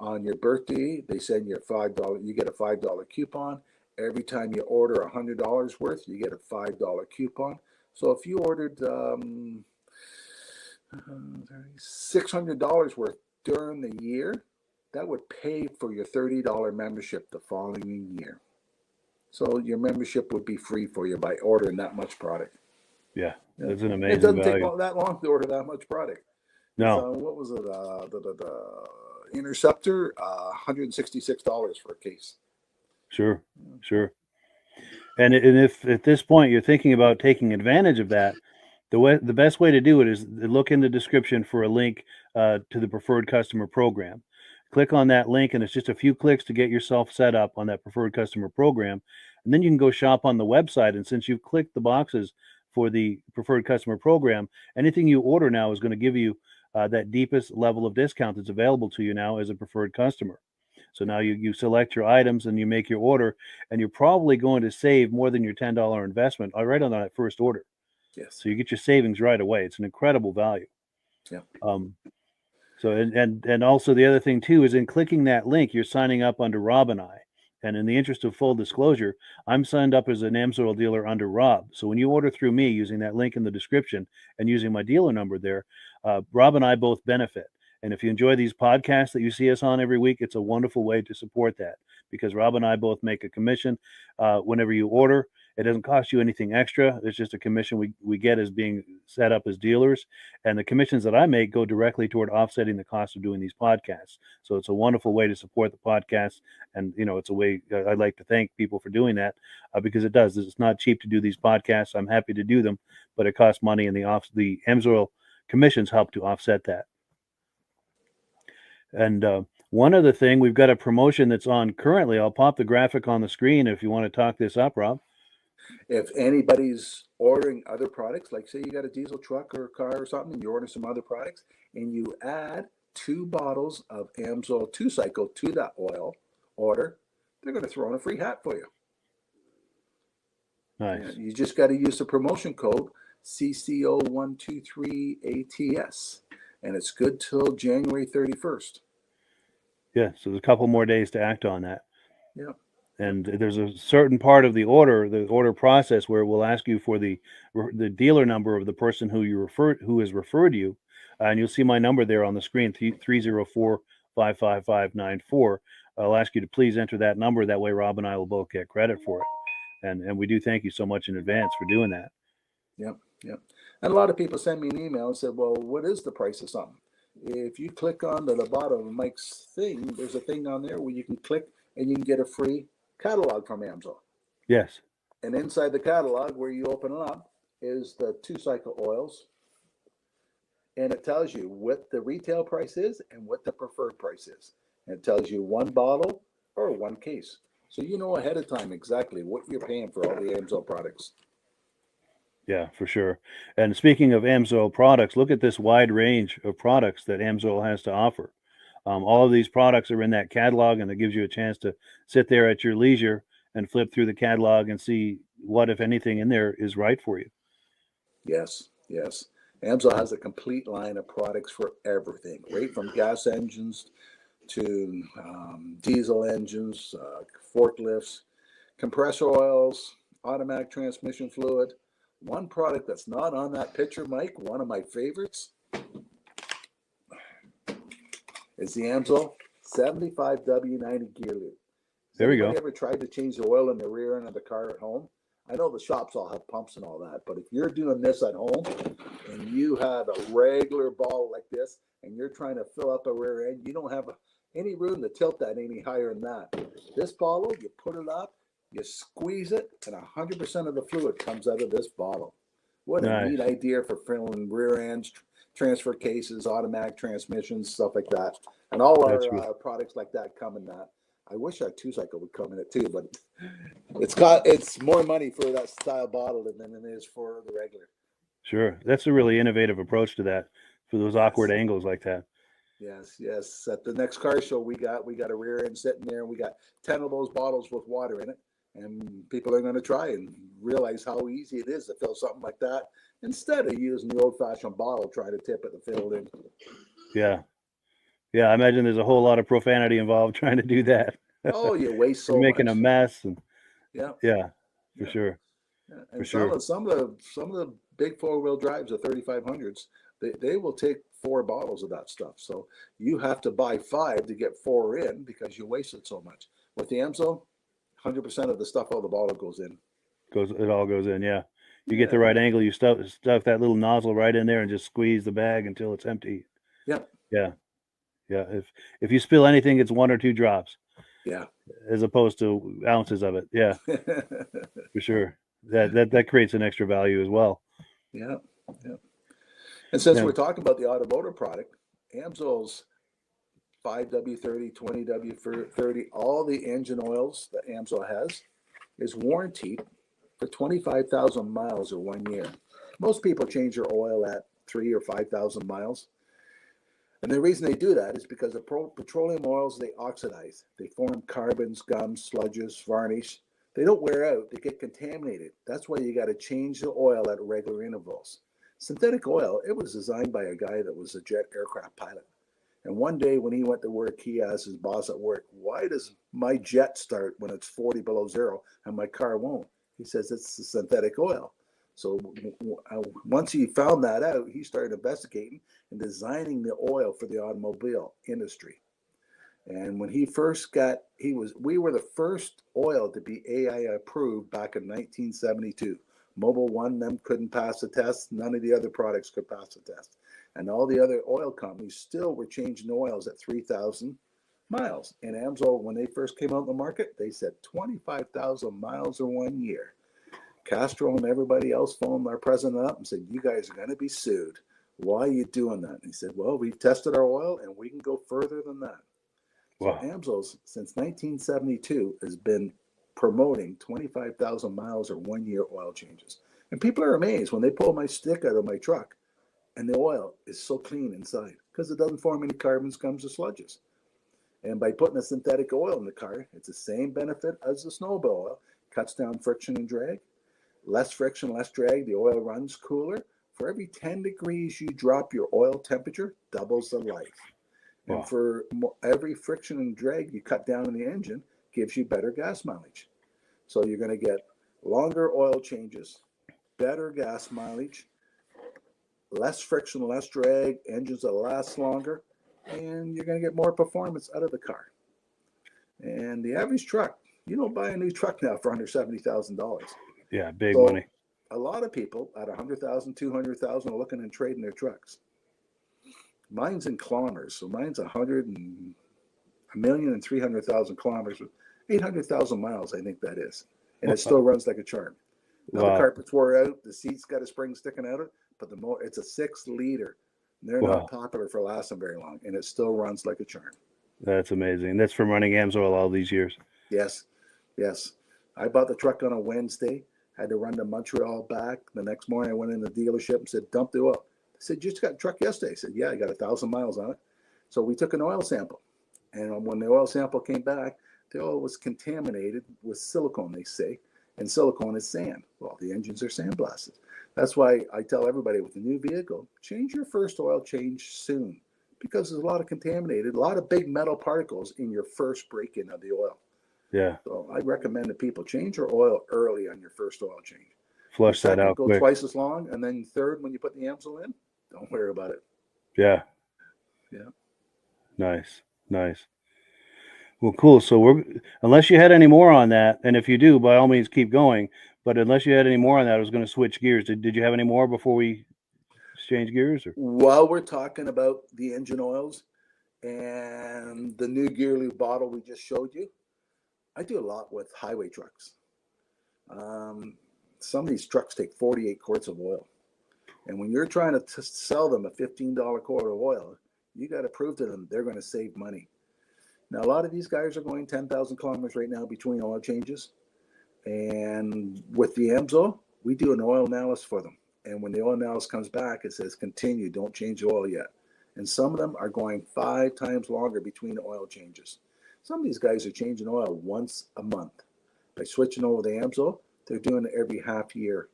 On your birthday, they send you $5. You get a $5 coupon. Every time you order $100 worth, you get a $5 coupon. So if you ordered $600 worth during the year, that would pay for your $30 membership the following year. So your membership would be free for you by ordering that much product. Yeah, that's an amazing It doesn't value. take that long to order that much product. No. So what was it? The Interceptor, $166 for a case. Sure. And if at this point you're thinking about taking advantage of that, the best way to do it is look in the description for a link to the preferred customer program. Click on that link, and it's just a few clicks to get yourself set up on that preferred customer program. And then you can go shop on the website. And since you've clicked the boxes for the preferred customer program, anything you order now is going to give you that deepest level of discount that's available to you now as a preferred customer. So now you select your items and you make your order, and you're probably going to save more than your $10 investment right on that first order. Yes. So you get your savings right away. It's an incredible value. Yeah. So and also the other thing too is in clicking that link, you're signing up under Rob and I. And in the interest of full disclosure, I'm signed up as an AMSOIL dealer under Rob. So when you order through me using that link in the description and using my dealer number there, Rob and I both benefit. And if you enjoy these podcasts that you see us on every week, it's a wonderful way to support that because Rob and I both make a commission whenever you order. It doesn't cost you anything extra. It's just a commission we get as being set up as dealers. And the commissions that I make go directly toward offsetting the cost of doing these podcasts. So it's a wonderful way to support the podcast. And, it's a way I'd like to thank people for doing that because it does. It's not cheap to do these podcasts. I'm happy to do them, but it costs money, and the AMSOIL commissions help to offset that. And One other thing, we've got a promotion that's on currently. I'll pop the graphic on the screen if you want to talk this up, Rob. If anybody's ordering other products, like say you got a diesel truck or a car or something, and you're ordering some other products, and you add 2 bottles of Amsoil 2-cycle to that oil order, they're going to throw in a free hat for you. Nice. You just got to use the promotion code CCO123ATS, and it's good till January 31st. Yeah, so there's a couple more days to act on that. Yeah. And there's a certain part of the order process where we'll ask you for the dealer number of the person who has referred you, and you'll see my number there on the screen, 304-555-94. I'll ask you to please enter that number. That way, Rob and I will both get credit for it, and we do thank you so much in advance for doing that. Yep. And a lot of people send me an email and said, "Well, what is the price of something?" If you click on to the bottom of Mike's thing, there's a thing on there where you can click and you can get a free catalog from Amsoil. Yes. And inside the catalog, where you open it up, is the 2-cycle oils. And it tells you what the retail price is and what the preferred price is. And it tells you 1 bottle or 1 case. So you know ahead of time exactly what you're paying for all the Amsoil products. Yeah, for sure. And speaking of Amsoil products, look at this wide range of products that Amsoil has to offer. All of these products are in that catalog, and it gives you a chance to sit there at your leisure and flip through the catalog and see what, if anything, in there is right for you. Yes. Amsoil has a complete line of products for everything, right from gas engines to diesel engines, forklifts, compressor oils, automatic transmission fluid. One product that's not on that picture, Mike, one of my favorites, is the Amsoil 75W90 gear lube. There we go. Ever tried to change the oil in the rear end of the car at home? I know the shops all have pumps and all that, but if you're doing this at home and you have a regular bottle like this and you're trying to fill up a rear end, you don't have any room to tilt that any higher than that. This bottle, you put it up, you squeeze it, and 100% of the fluid comes out of this bottle. What a neat idea for filling rear ends, transfer cases, automatic transmissions, stuff like that. And all our products like that come in that. I wish our 2-cycle would come in it too, but it's more money for that style bottle than it is for the regular. Sure. That's a really innovative approach to that, for those awkward angles like that. Yes. At the next car show, we got a rear end sitting there, and we got 10 of those bottles with water in it. And people are going to try and realize how easy it is to fill something like that instead of using the old-fashioned bottle trying to tip it to fill it in. Yeah. I imagine there's a whole lot of profanity involved trying to do that. Oh, you waste so making much. a mess. And for sure. And some of the big 4-wheel drives, the 3500s, they will take 4 bottles of that stuff. So you have to buy 5 to get 4 in because you wasted so much. With the Amsoil, 100% of the stuff out of the bottle goes in. It all goes in, yeah. You get the right angle, you stuff that little nozzle right in there and just squeeze the bag until it's empty. Yeah. If you spill anything, it's 1 or 2 drops. Yeah. As opposed to ounces of it. Yeah. For sure. That creates an extra value as well. Yeah. And since we're talking about the automotive product, Amsoil's 5W30, 20W30, all the engine oils that Amsoil has is warranted for 25,000 miles or 1 year. Most people change their oil at 3,000 or 5,000 miles. And the reason they do that is because the petroleum oils, they oxidize. They form carbons, gums, sludges, varnish. They don't wear out. They get contaminated. That's why you got to change the oil at regular intervals. Synthetic oil, it was designed by a guy that was a jet aircraft pilot. And one day when he went to work, he asked his boss at work, "Why does my jet start when it's 40 below zero and my car won't?" He says, "It's the synthetic oil." So once he found that out, he started investigating and designing the oil for the automobile industry. And when he first we were the first oil to be AI approved back in 1972. Mobil One, them couldn't pass the test. None of the other products could pass the test. And all the other oil companies still were changing oils at 3,000 miles. And Amsoil, when they first came out in the market, they said 25,000 miles or 1 year. Castro and everybody else phoned our president up and said, "You guys are going to be sued. Why are you doing that?" And he said, "Well, we've tested our oil and we can go further than that." Wow. So AMSO's since 1972 has been promoting 25,000 miles or 1 year oil changes. And people are amazed when they pull my stick out of my truck and the oil is so clean inside because it doesn't form any carbon scums or sludges. And by putting a synthetic oil in the car, it's the same benefit as the snowmobile oil. Cuts down friction and drag. Less friction, less drag. The oil runs cooler. For every 10 degrees you drop your oil temperature, doubles the life. Wow. And for every friction and drag you cut down in the engine, gives you better gas mileage. So you're going to get longer oil changes, better gas mileage, less friction, less drag, engines that last longer, and you're going to get more performance out of the car. And the average truck, you don't buy a new truck now for under $70,000. Yeah, big money. A lot of people at $100,000, $200,000 are looking and trading their trucks. Mine's in kilometers, so mine's 1,300,000 kilometers with 800,000 miles, I think that is, and it still runs like a charm. Now the carpet's wore out, the seat's got a spring sticking out of it, but it's a 6-liter. They're not popular for lasting very long, and it still runs like a charm. That's amazing. That's from running AMSOIL all these years. Yes. I bought the truck on a Wednesday, had to run to Montreal back. The next morning I went in the dealership and said, dump the oil. I said, you just got a truck yesterday. I said, yeah, I got 1,000 miles on it. So we took an oil sample. And when the oil sample came back, the oil was contaminated with silicone, they say. And silicone is sand. Well, the engines are sandblasted. That's why I tell everybody with a new vehicle, change your first oil change soon. Because there's a lot of contaminated, a lot of big metal particles in your first break-in of the oil. Yeah. So I recommend that people change your oil early on your first oil change. Flush that out go quick. Twice as long, and then third, when you put the AMSOIL in, don't worry about it. Yeah. Yeah. Nice. Well, cool. So unless you had any more on that, and if you do, by all means, keep going. But unless you had any more on that, I was going to switch gears. Did you have any more before we exchange gears? Or? While we're talking about the engine oils and the new gear lube bottle we just showed you, I do a lot with highway trucks. Some of these trucks take 48 quarts of oil. And when you're trying to sell them a $15 quart of oil, you got to prove to them they're going to save money. Now, a lot of these guys are going 10,000 kilometers right now between oil changes. And with the AMSOIL, we do an oil analysis for them. And when the oil analysis comes back, it says, continue, don't change the oil yet. And some of them are going 5 times longer between oil changes. Some of these guys are changing oil once a month. By switching over the AMSOIL, they're doing it every half year.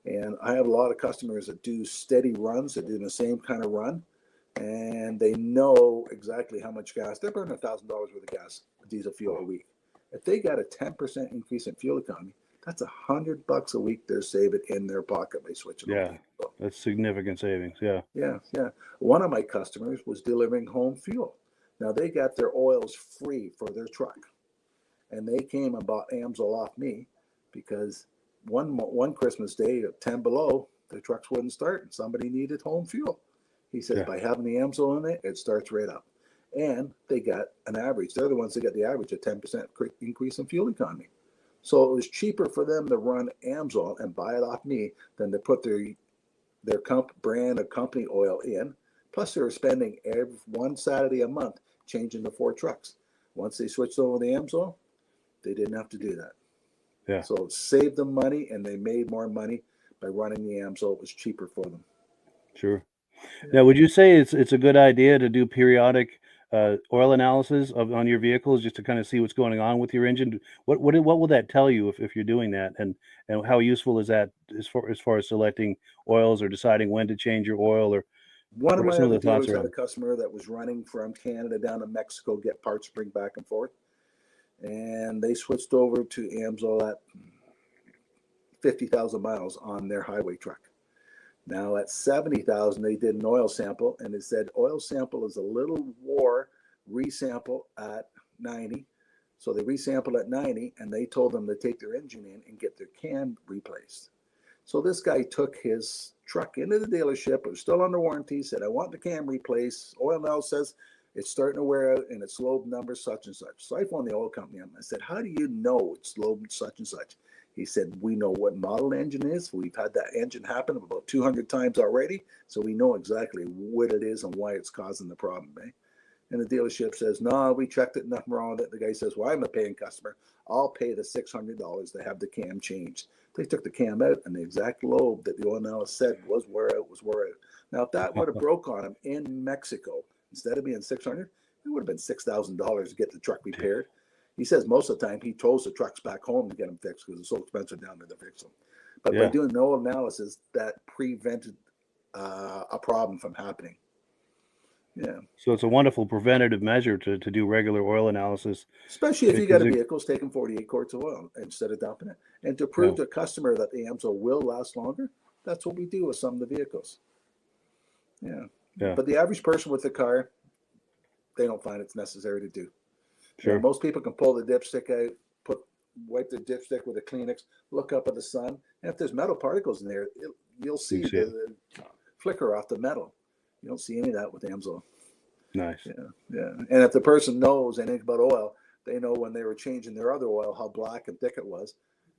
And I have a lot of customers that do steady runs, that do the same kind of run, and they know exactly how much gas. They're burning $1,000 worth of gas, diesel fuel a week. If they got a 10% increase in fuel economy, that's $100 a week they're saving in their pocket by switching over. Yeah, that's significant savings. Yeah. One of my customers was delivering home fuel. Now, they got their oils free for their truck, and they came and bought AMSOIL off me because one Christmas day at 10 below, the trucks wouldn't start, and somebody needed home fuel. He says, by having the AMSOIL in it, it starts right up. And they got an average. They're the ones that got the average of 10% increase in fuel economy. So it was cheaper for them to run AMSOIL and buy it off me than to put their brand of company oil in. Plus, they were spending one Saturday a month changing the 4 trucks. Once they switched over to the AMSOIL, they didn't have to do that. Yeah. So it saved them money, and they made more money by running the AMSOIL. It was cheaper for them. Sure. Now, would you say it's a good idea to do periodic oil analysis on your vehicles just to kind of see what's going on with your engine? What will that tell you if you're doing that, and how useful is that as far as selecting oils or deciding when to change your oil? Or one of my other dealers had a customer that was running from Canada down to Mexico, get parts, bring back and forth, and they switched over to AMSOIL at 50,000 miles on their highway truck. Now at 70,000, they did an oil sample, and it said oil sample is a little war resample at 90. So they resampled at 90, and they told them to take their engine in and get their cam replaced. So this guy took his truck into the dealership. It was still under warranty. Said, I want the cam replaced. Oil now says it's starting to wear out, and it's low numbers such and such. So I phoned the oil company up, and I said, how do you know it's low such and such? He said, we know what model engine is. We've had that engine happen about 200 times already, so we know exactly what it is and why it's causing the problem. And the dealership says, no, we checked it, nothing wrong with it. The guy says, well, I'm a paying customer. I'll pay the $600 to have the cam changed. They took the cam out, and the exact lobe that the oil analyst said was wore out. Now, if that would have broke on him in Mexico, instead of being $600, it would have been $6,000 to get the truck repaired. He says most of the time he tows the trucks back home to get them fixed because it's so expensive down there to fix them. But by doing no analysis, that prevented a problem from happening. Yeah. So it's a wonderful preventative measure to do regular oil analysis. Especially if you got a vehicle taking 48 quarts of oil instead of dumping it. And to prove to a customer that the AMSOIL will last longer, that's what we do with some of the vehicles. Yeah. But the average person with the car, they don't find it's necessary to do. Sure. You know, most people can pull the dipstick out, wipe the dipstick with a Kleenex, look up at the sun, and if there's metal particles in there, you'll see the flicker off the metal. You don't see any of that with AMSOIL. Nice. Yeah. And if the person knows anything about oil, they know when they were changing their other oil how black and thick it was.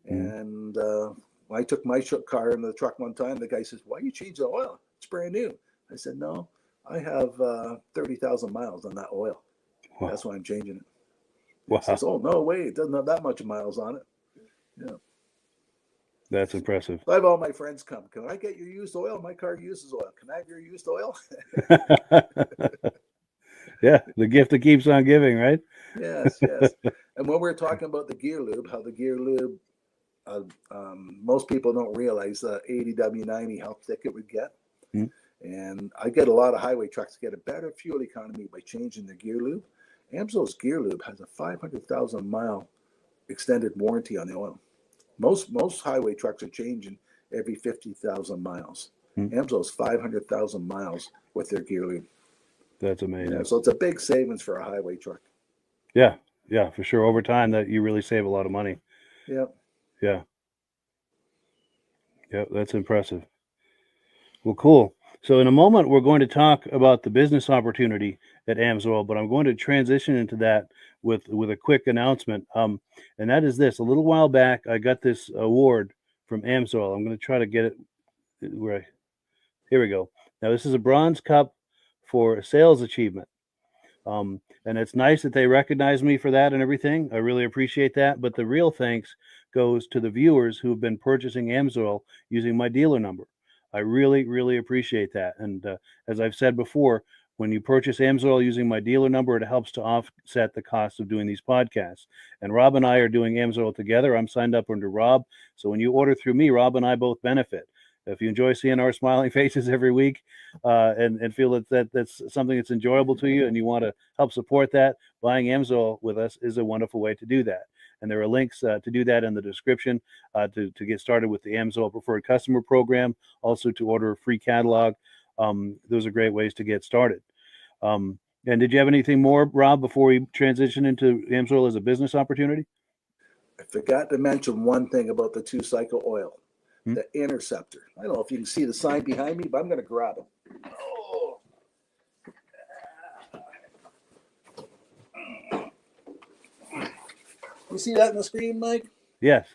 And when I took my car into the truck one time, the guy says, "Why you change the oil? It's brand new." I said, "No, I have 30,000 miles on that oil. Wow. That's why I'm changing it." Wow. He says, "Oh, no way, it doesn't have that much miles on it." Yeah. That's impressive. I have all my friends come. Can I get your used oil? My car uses oil. Can I have your used oil? Yeah, the gift that keeps on giving, right? Yes. And when we're talking about the gear lube, how the gear lube, most people don't realize the 80W90 how thick it would get. And I get a lot of highway trucks to get a better fuel economy by changing the gear lube. AMSOIL's gear lube has a 500,000 mile extended warranty on the oil. Most highway trucks are changing every 50,000 miles. AMSOIL's 500,000 miles with their gear lube. That's amazing. Yeah, so it's a big savings for a highway truck. Yeah, for sure. Over time, that you really save a lot of money. Yeah, that's impressive. Well, cool. So in a moment, we're going to talk about the business opportunity at AMSOIL, but I'm going to transition into that with a quick announcement. And that is this. A little while back, I got this award from AMSOIL. I'm going to try to get it right. Here we go. Now, this is a bronze cup for sales achievement. And it's nice that they recognize me for that and everything. I really appreciate that. But the real thanks goes to the viewers who have been purchasing AMSOIL using my dealer number. I really, really appreciate that. And as I've said before, when you purchase AMSOIL using my dealer number, it helps to offset the cost of doing these podcasts. And Rob and I are doing AMSOIL together. I'm signed up under Rob. So when you order through me, Rob and I both benefit. If you enjoy seeing our smiling faces every week and feel that's something that's enjoyable to you and you want to help support that, buying AMSOIL with us is a wonderful way to do that. And there are links to do that in the description to get started with the AMSOIL Preferred Customer Program, also to order a free catalog. Those are great ways to get started. And did you have anything more, Rob, before we transition into AMSOIL as a business opportunity? I forgot to mention one thing about the two-cycle oil. The Interceptor. I don't know if you can see the sign behind me, but I'm going to grab it. Oh. You see that on the screen, Mike? Yes.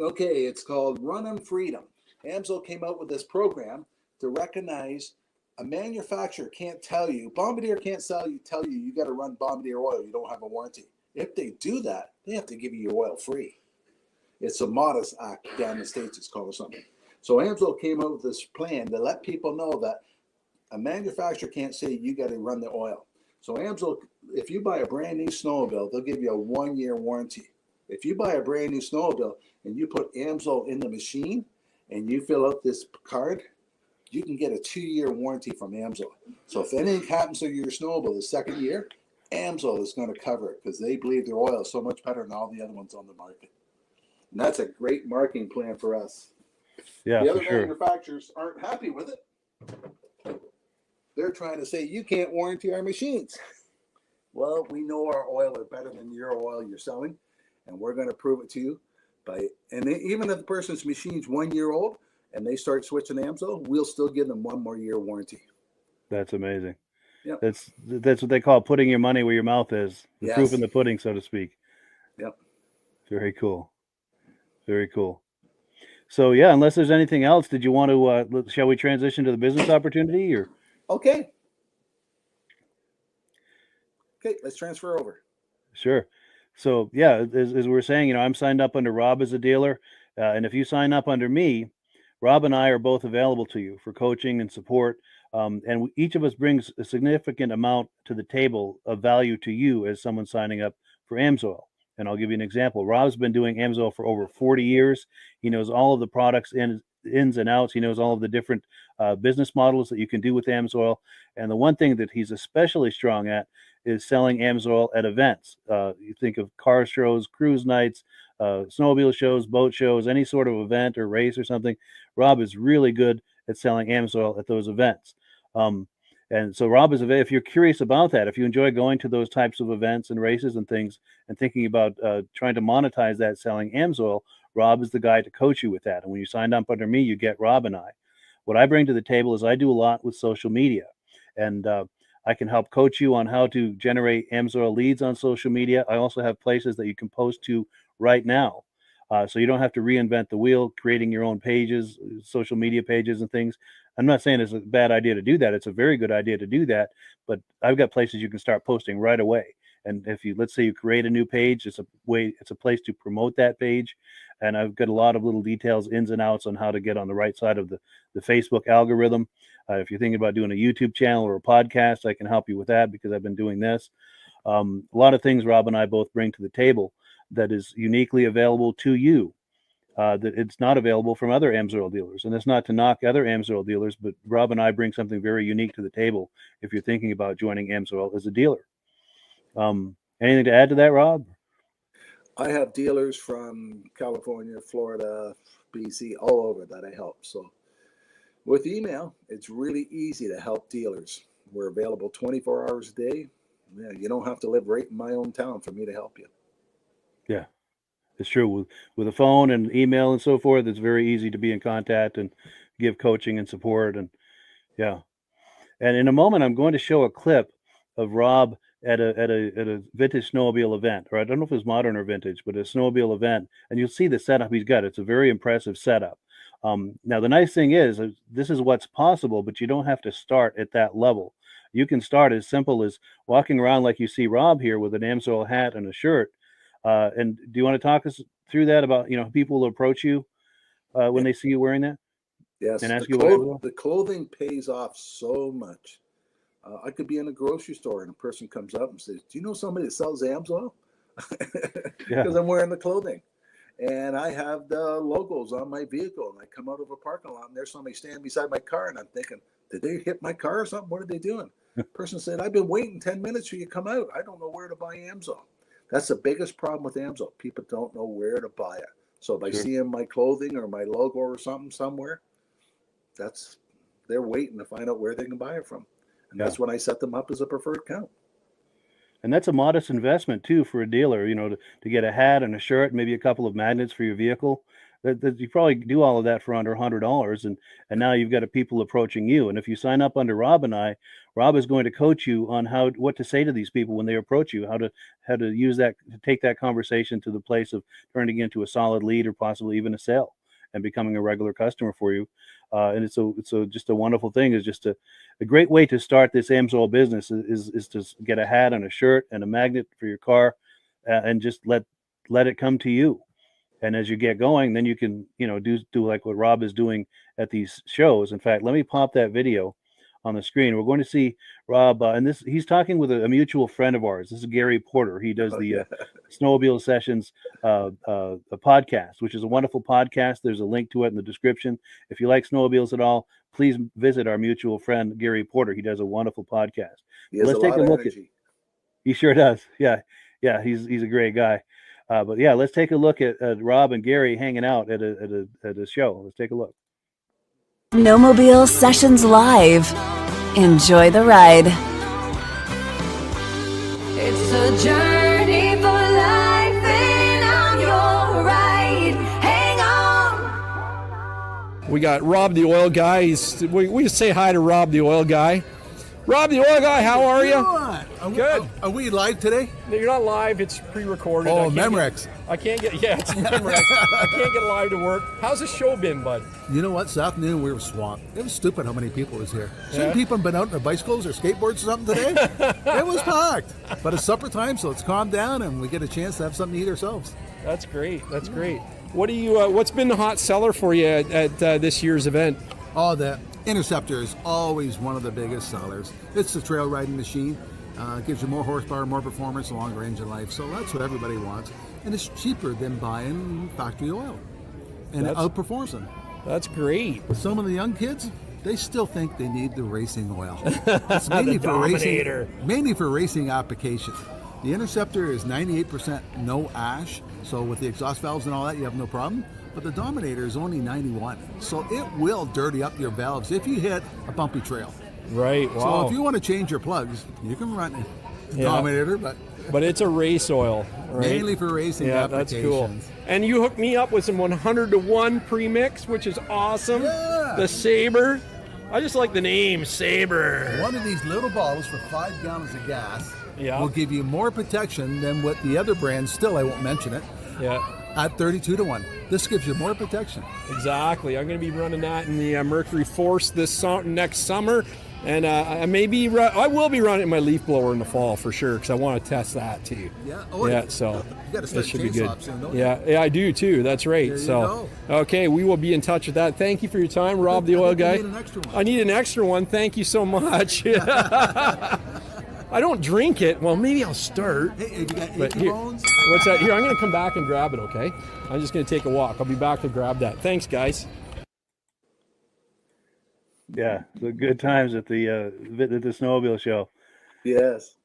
Okay, it's called Running Freedom. AMSOIL came out with this program to recognize a manufacturer can't tell you, Bombardier can't tell you you got to run Bombardier oil, you don't have a warranty. If they do that, they have to give you your oil free. It's a modest act down in the States, it's called or something. So AMSOIL came up with this plan to let people know that a manufacturer can't say you got to run the oil. So AMSOIL, if you buy a brand new snowmobile, they'll give you a 1-year warranty. If you buy a brand new snowmobile and you put AMSOIL in the machine and you fill out this card, you can get a 2-year warranty from AMSOIL. So if anything happens to your snowmobile the second year, AMSOIL is going to cover it because they believe their oil is so much better than all the other ones on the market. And that's a great marketing plan for us. Yeah, the other for sure. manufacturers aren't happy with it. They're trying to say, you can't warranty our machines. Well, we know our oil is better than your oil you're selling, and we're going to prove it to you. Even if the person's machine's 1 year old and they start switching to AMSOIL, we'll still give them 1 more year warranty. That's amazing. Yep. That's what they call putting your money where your mouth is. The proof in the pudding, so to speak. Yep. Very cool. Very cool. So yeah, unless there's anything else, did you want to? Shall we transition to the business opportunity? Or okay. Okay, let's transfer over. Sure. So yeah, as we're saying, I'm signed up under Rob as a dealer, and if you sign up under me, Rob and I are both available to you for coaching and support. And each of us brings a significant amount to the table of value to you as someone signing up for AMSOIL. And I'll give you an example. Rob's been doing AMSOIL for over 40 years. He knows all of the products ins and outs. He knows all of the different business models that you can do with AMSOIL. And the one thing that he's especially strong at is selling AMSOIL at events. You think of car shows, cruise nights, snowmobile shows, boat shows, any sort of event or race or something. Rob is really good at selling AMSOIL at those events. And so Rob is if you're curious about that, if you enjoy going to those types of events and races and things and thinking about trying to monetize that selling AMSOIL, Rob is the guy to coach you with that. And when you signed up under me, you get Rob and I. What I bring to the table is I do a lot with social media, and I can help coach you on how to generate AMSOIL leads on social media. I also have places that you can post to right now. So you don't have to reinvent the wheel, creating your own pages, social media pages and things. I'm not saying it's a bad idea to do that. It's a very good idea to do that. But I've got places you can start posting right away. And if you, let's say you create a new page, it's a place to promote that page. And I've got a lot of little details, ins and outs on how to get on the right side of the Facebook algorithm. If you're thinking about doing a YouTube channel or a podcast, I can help you with that because I've been doing this. A lot of things Rob and I both bring to the table that is uniquely available to you, that it's not available from other AMSOIL dealers. And it's not to knock other AMSOIL dealers, but Rob and I bring something very unique to the table if you're thinking about joining AMSOIL as a dealer. Anything to add to that, Rob? I have dealers from California, Florida, BC, all over that I help. So with email, it's really easy to help dealers. We're available 24 hours a day. Yeah, you don't have to live right in my own town for me to help you. Yeah, it's true. With a phone and email and so forth, it's very easy to be in contact and give coaching and support. And yeah. And in a moment, I'm going to show a clip of Rob at a vintage snowmobile event, or I don't know if it's modern or vintage, but a snowmobile event, and you'll see the setup he's got. It's a very impressive setup. Now, the nice thing is this is what's possible, but you don't have to start at that level. You can start as simple as walking around like you see Rob here with an AMSOIL hat and a shirt. And do you want to talk us through that about, people will approach you when they see you wearing that? Yes, and ask the clothing pays off so much. I could be in a grocery store and a person comes up and says, "Do you know somebody that sells AMSOIL?" Because I'm wearing the clothing. And I have the logos on my vehicle. And I come out of a parking lot and there's somebody standing beside my car. And I'm thinking, did they hit my car or something? What are they doing? The person said, "I've been waiting 10 minutes for you to come out. I don't know where to buy AMSOIL." That's the biggest problem with AMSOIL. People don't know where to buy it. So by seeing my clothing or my logo or something somewhere, they're waiting to find out where they can buy it from. And that's when I set them up as a preferred account. And that's a modest investment too for a dealer, to get a hat and a shirt, maybe a couple of magnets for your vehicle. That you probably do all of that for under $100, and now you've got people approaching you. And if you sign up under Rob and I, Rob is going to coach you on what to say to these people when they approach you, how to use that, to take that conversation to the place of turning into a solid lead or possibly even a sale and becoming a regular customer for you. And it's just a wonderful thing. It's just a great way to start this AMSOIL business is to get a hat and a shirt and a magnet for your car, and just let it come to you. And as you get going, then you can, do like what Rob is doing at these shows. In fact, let me pop that video on the screen. We're going to see Rob, and he's talking with a mutual friend of ours. This is Gary Porter. He does the Snowmobile Sessions a podcast, which is a wonderful podcast. There's a link to it in the description. If you like snowmobiles at all, please visit our mutual friend Gary Porter. He does a wonderful podcast. Let's take a look at. He sure does. Yeah, he's a great guy. But yeah, let's take a look at Rob and Gary hanging out at a show. Let's take a look. Snowmobile Sessions Live. Enjoy the ride. It's a journey for life, and I'm your ride. Hang on. We got Rob the Oil Guy. We say hi to Rob the Oil Guy. Rob the Oil Guy, how are you? Good. Are we live today? No, you're not live. It's pre-recorded. Oh, Memorex. I can't get, yeah, it's Memorex. I can't get live to work. How's the show been, bud? You know what? This afternoon we were swamped. It was stupid how many people was here. Yeah. Some people have been out on their bicycles or skateboards or something today. It was packed. But it's supper time, so it's calmed down and we get a chance to have something to eat ourselves. That's great. That's great. What do you? What's been the hot seller for you at this year's event? Oh, the Interceptor is always one of the biggest sellers. It's the trail riding machine. It gives you more horsepower, more performance, a longer engine life. So that's what everybody wants. And it's cheaper than buying factory oil. And it outperforms them. That's great. Some of the young kids, they still think they need the racing oil. It's mainly for racing, mainly for racing application. The Interceptor is 98% no ash, so with the exhaust valves and all that, you have no problem. But the Dominator is only 91, so it will dirty up your valves if you hit a bumpy trail. Right. Wow. So if you want to change your plugs, you can run the Dominator, but it's a race oil, right? Mainly for racing applications. That's cool. And you hooked me up with some 100-to-1 premix, which is awesome. Yeah. The Sabre. I just like the name Sabre. One of these little bottles for 5 gallons of gas Yeah. will give you more protection than what the other brands, still I won't mention it, at 32-to-1. This gives you more protection. Exactly. I'm going to be running that in the Mercury Force next summer. And I will be running my leaf blower in the fall for sure, because I want to test that too. Yeah. So you got to start should be good. soon, don't you? Yeah, I do too. That's right. There you So, okay, we will be in touch with that. Thank you for your time, Rob, the oil guy. You need an extra one. I need an extra one. Thank you so much. I don't drink it. Well, maybe I'll start. Hey, have you got But achy bones? What's that? Here, I'm going to come back and grab it. Okay. I'm just going to take a walk. I'll be back to grab that. Thanks, guys. Yeah, the good times at the snowmobile show. Yes.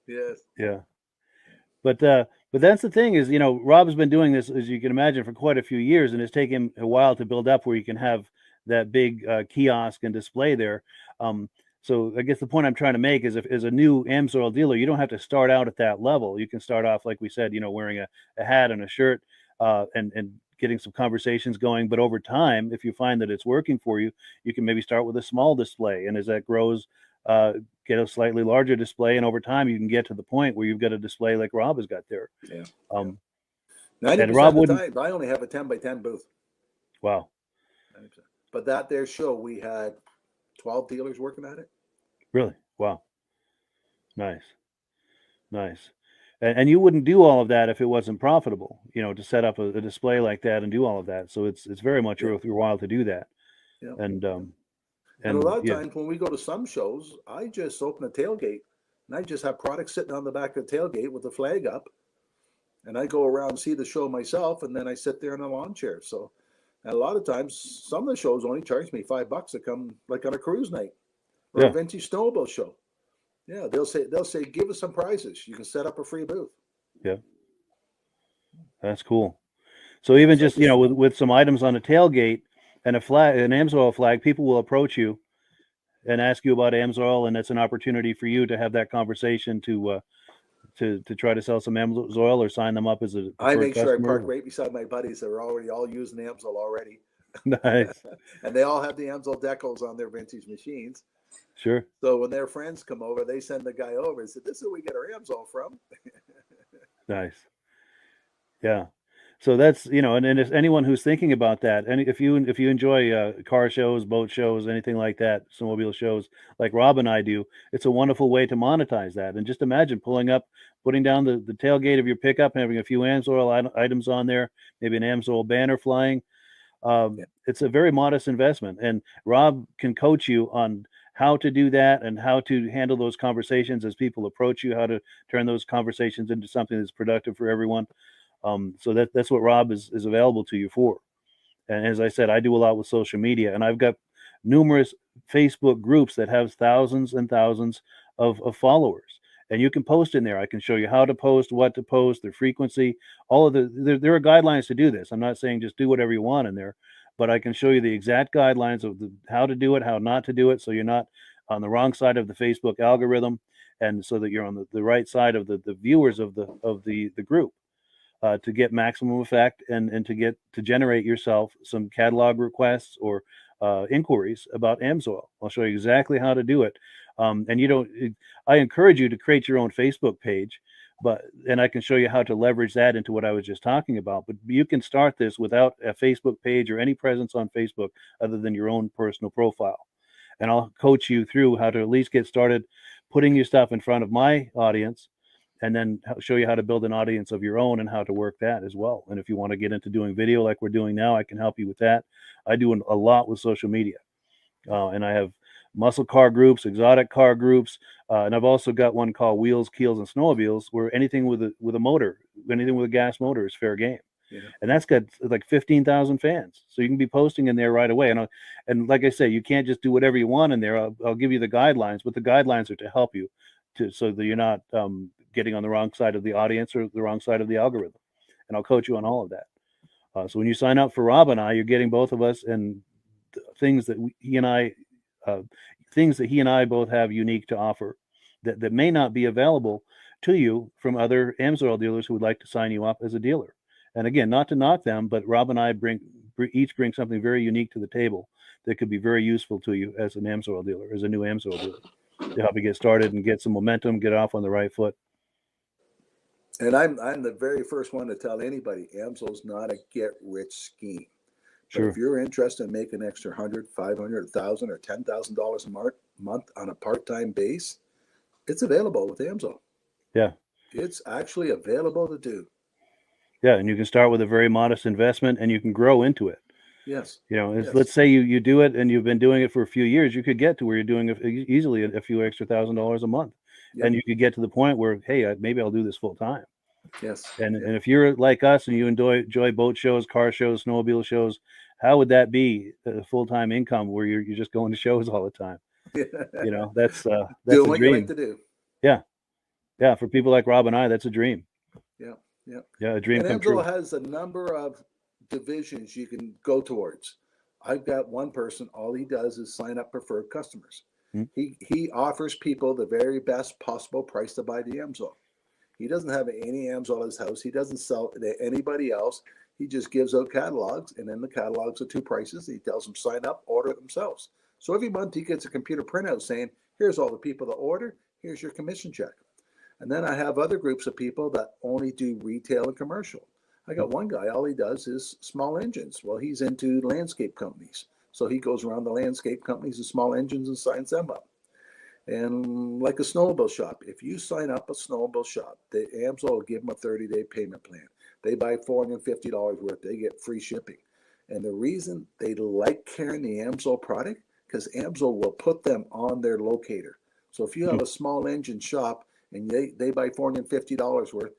Yeah, but that's the thing is, Rob's been doing this, as you can imagine, for quite a few years, and it's taken him a while to build up where you can have that big kiosk and display there. So I guess the point I'm trying to make is, if as a new AMSOIL dealer, you don't have to start out at that level. You can start off, like we said, wearing a hat and a shirt, and getting some conversations going. But over time, if you find that it's working for you, you can maybe start with a small display, and as that grows, get a slightly larger display, and over time you can get to the point where you've got a display like Rob has got there. Yeah. 90% and Rob of the time, I only have a 10x10 booth. Wow. 90%. But that there show, we had 12 dealers working at it. Really? Wow. Nice. And you wouldn't do all of that if it wasn't profitable, to set up a display like that and do all of that. So it's very much worth your while to do that. Yeah. And a lot of times when we go to some shows, I just open a tailgate and I just have products sitting on the back of the tailgate with the flag up. And I go around and see the show myself, and then I sit there in a lawn chair. So, and a lot of times, some of the shows only charge me $5 to come, like on a cruise night or a vintage snowmobile show. Yeah, they'll say, give us some prizes. You can set up a free booth. Yeah, that's cool. So even just with some items on a tailgate and a flag, an AMSOIL flag, people will approach you and ask you about AMSOIL, and it's an opportunity for you to have that conversation to try to sell some AMSOIL or sign them up as a. I make sure I park right beside my buddies that are already all using AMSOIL already. Nice. And they all have the AMSOIL decals on their vintage machines. Sure. So when their friends come over, they send the guy over and say, "This is where we get our AMSOIL from." Nice. Yeah. So that's, and if anyone who's thinking about that, and if you enjoy car shows, boat shows, anything like that, snowmobile shows like Rob and I do, it's a wonderful way to monetize that. And just imagine putting down the tailgate of your pickup and having a few AMSOIL items on there, maybe an AMSOIL banner flying. It's a very modest investment, and Rob can coach you on how to do that and how to handle those conversations as people approach you, how to turn those conversations into something that's productive for everyone. So that's what Rob is available to you for. And as I said, I do a lot with social media, and I've got numerous Facebook groups that have thousands and thousands of followers. And you can post in there. I can show you how to post, what to post, their frequency, all of there are guidelines to do this. I'm not saying just do whatever you want in there, but I can show you the exact guidelines of how to do it, how not to do it, so you're not on the wrong side of the Facebook algorithm, and so that you're on the right side of the viewers of the group. To get maximum effect and to generate yourself some catalog requests or inquiries about AMSOIL. I'll show you exactly how to do it. And I encourage you to create your own Facebook page, and I can show you how to leverage that into what I was just talking about. But you can start this without a Facebook page or any presence on Facebook other than your own personal profile. And I'll coach you through how to at least get started putting your stuff in front of my audience, and then show you how to build an audience of your own and how to work that as well. And if you want to get into doing video like we're doing now, I can help you with that. I do a lot with social media, and I have muscle car groups, exotic car groups, and I've also got one called Wheels, Keels, and Snowmobiles, where anything with a motor, anything with a gas motor is fair game. Yeah. And that's got like 15,000 fans, so you can be posting in there right away. And like I say, you can't just do whatever you want in there. I'll give you the guidelines, but the guidelines are to help you so that you're not getting on the wrong side of the audience or the wrong side of the algorithm. And I'll coach you on all of that. So when you sign up for Rob and I, you're getting both of us and things that he and I both have unique to offer that may not be available to you from other AMSOIL dealers who would like to sign you up as a dealer. And again, not to knock them, but Rob and I each bring something very unique to the table that could be very useful to you as an AMSOIL dealer, as a new AMSOIL dealer, to help you get started and get some momentum, get off on the right foot. And I'm the very first one to tell anybody, AMSOIL's not a get-rich scheme. Sure. But if you're interested in making an extra $100, $500, $1,000, or $10,000 a month on a part-time base, it's available with AMSOIL. Yeah. It's actually available to do. Yeah, and you can start with a very modest investment, and you can grow into it. Yes. Yes. Let's say you do it, and you've been doing it for a few years. You could get to where you're doing easily a few extra $1,000 a month, and you could get to the point where, hey, maybe I'll do this full time. Yes. And if you're like us and you enjoy boat shows, car shows, snowmobile shows, how would that be a full time income where you're just going to shows all the time? That's doing a what dream. you like to do. Yeah. For people like Rob and I, that's a dream. Yeah, a dream come true. AMSOIL has a number of divisions you can go towards. I've got one person, all he does is sign up preferred customers. He offers people the very best possible price to buy the AMSOIL. He doesn't have any AMSOIL at his house. He doesn't sell it to anybody else. He just gives out catalogs, and in the catalogs are two prices. He tells them sign up, order it themselves. So every month he gets a computer printout saying, here's all the people that order, here's your commission check. And then I have other groups of people that only do retail and commercial. I got one guy, all he does is small engines. Well, he's into landscape companies. So he goes around the landscape companies and small engines and signs them up. And like a snowmobile shop, if you sign up a snowmobile shop, the AMSOIL will give them a 30-day payment plan. They buy $450 worth, they get free shipping. And the reason they like carrying the AMSOIL product, because AMSOIL will put them on their locator. So if you have a small engine shop and they buy $450 worth,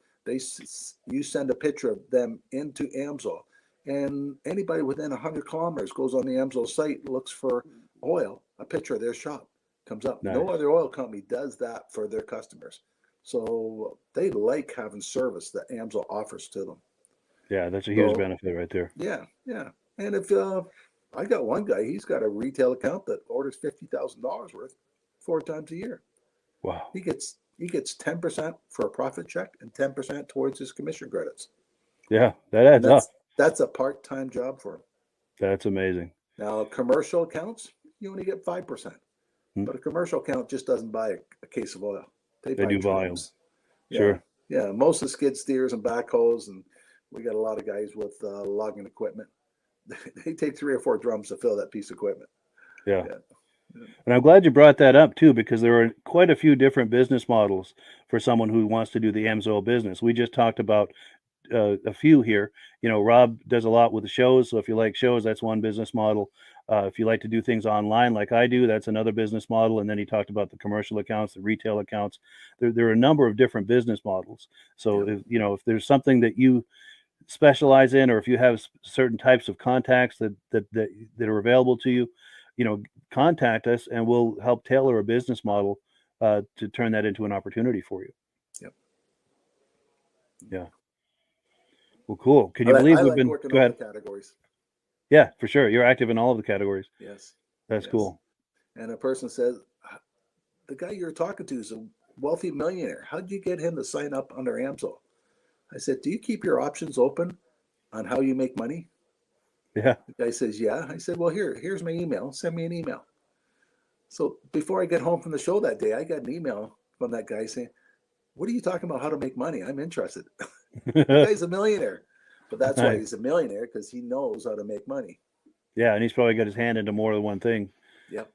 you send a picture of them into AMSOIL, and anybody within 100 kilometers goes on the AMSOIL site, looks for oil, a picture of their shop comes up. Nice. No other oil company does that for their customers. So they like having service that AMSOIL offers to them. Yeah, that's a huge benefit right there. Yeah. And if I got one guy, he's got a retail account that orders $50,000 worth 4 times a year. Wow. He gets 10% for a profit check and 10% towards his commission credits. Yeah, that adds up. That's a part-time job for him. That's amazing. Now, commercial accounts, you only get 5%. But a commercial account just doesn't buy a case of oil. They buy do volumes. Yeah. Sure. Yeah, most of the skid steers and backhoes, and we got a lot of guys with logging equipment. They take 3 or 4 drums to fill that piece of equipment. Yeah. And I'm glad you brought that up too, because there are quite a few different business models for someone who wants to do the AMSOIL business. We just talked about a few here. Rob does a lot with the shows. So if you like shows, that's one business model. If you like to do things online like I do, that's another business model. And then he talked about the commercial accounts, the retail accounts. There are a number of different business models. So if there's something that you specialize in, or if you have certain types of contacts that are available to you, contact us and we'll help tailor a business model to turn that into an opportunity for you. Yep. Yeah. Well, cool. Can you believe we've been working go ahead. on the categories? Yeah, for sure. You're active in all of the categories. Yes. That's cool. And a person says, the guy you're talking to is a wealthy millionaire. How did you get him to sign up under AMSOIL? I said, do you keep your options open on how you make money? Yeah. The guy says, yeah. I said, well, here's my email. Send me an email. So before I get home from the show that day, I got an email from that guy saying, what are you talking about? How to make money? I'm interested. The guy's a millionaire, but that's why Nice. he's a millionaire, because he knows how to make money. Yeah, and he's probably got his hand into more than one thing. Yep.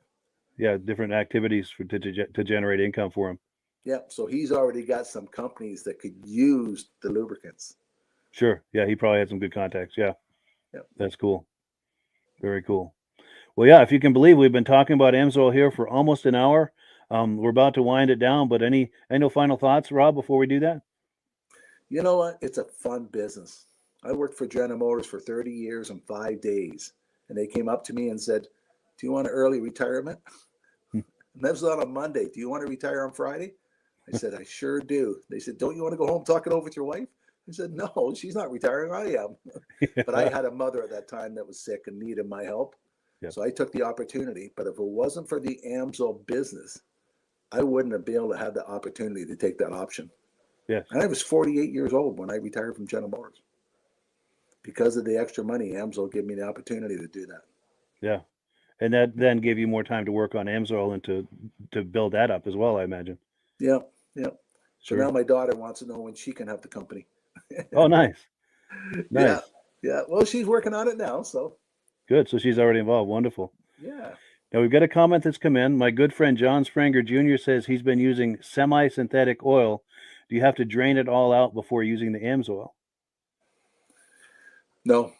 Yeah, different activities to generate income for him. Yep. So he's already got some companies that could use the lubricants. Sure. Yeah, he probably had some good contacts. Yeah. Yep. That's cool. Very cool. Well, yeah, if you can believe, we've been talking about AMSOIL here for almost an hour. We're about to wind it down, but any final thoughts, Rob, before we do that? You know what? It's a fun business. I worked for General Motors for 30 years and 5 days, and they came up to me and said, "Do you want an early retirement?" And that was on a Monday. "Do you want to retire on Friday?" I said, "I sure do." They said, "Don't you want to go home, talk it over with your wife?" I said, "No, she's not retiring. I am." But I had a mother at that time that was sick and needed my help. Yep. So I took the opportunity. But if it wasn't for the AMSOIL business, I wouldn't have been able to have the opportunity to take that option. Yes. And I was 48 years old when I retired from General Motors. Because of the extra money, AMSOIL gave me the opportunity to do that. Yeah. And that then gave you more time to work on AMSOIL and to build that up as well, I imagine. Yeah, yeah. So Sure. now my daughter wants to know when she can have the company. Oh, nice. Nice. Yeah. Well, she's working on it now, so. Good. So she's already involved. Wonderful. Yeah. Now we've got a comment that's come in. My good friend John Spranger Jr. says he's been using semi-synthetic oil. Do you have to drain it all out before using the AMSOIL? No.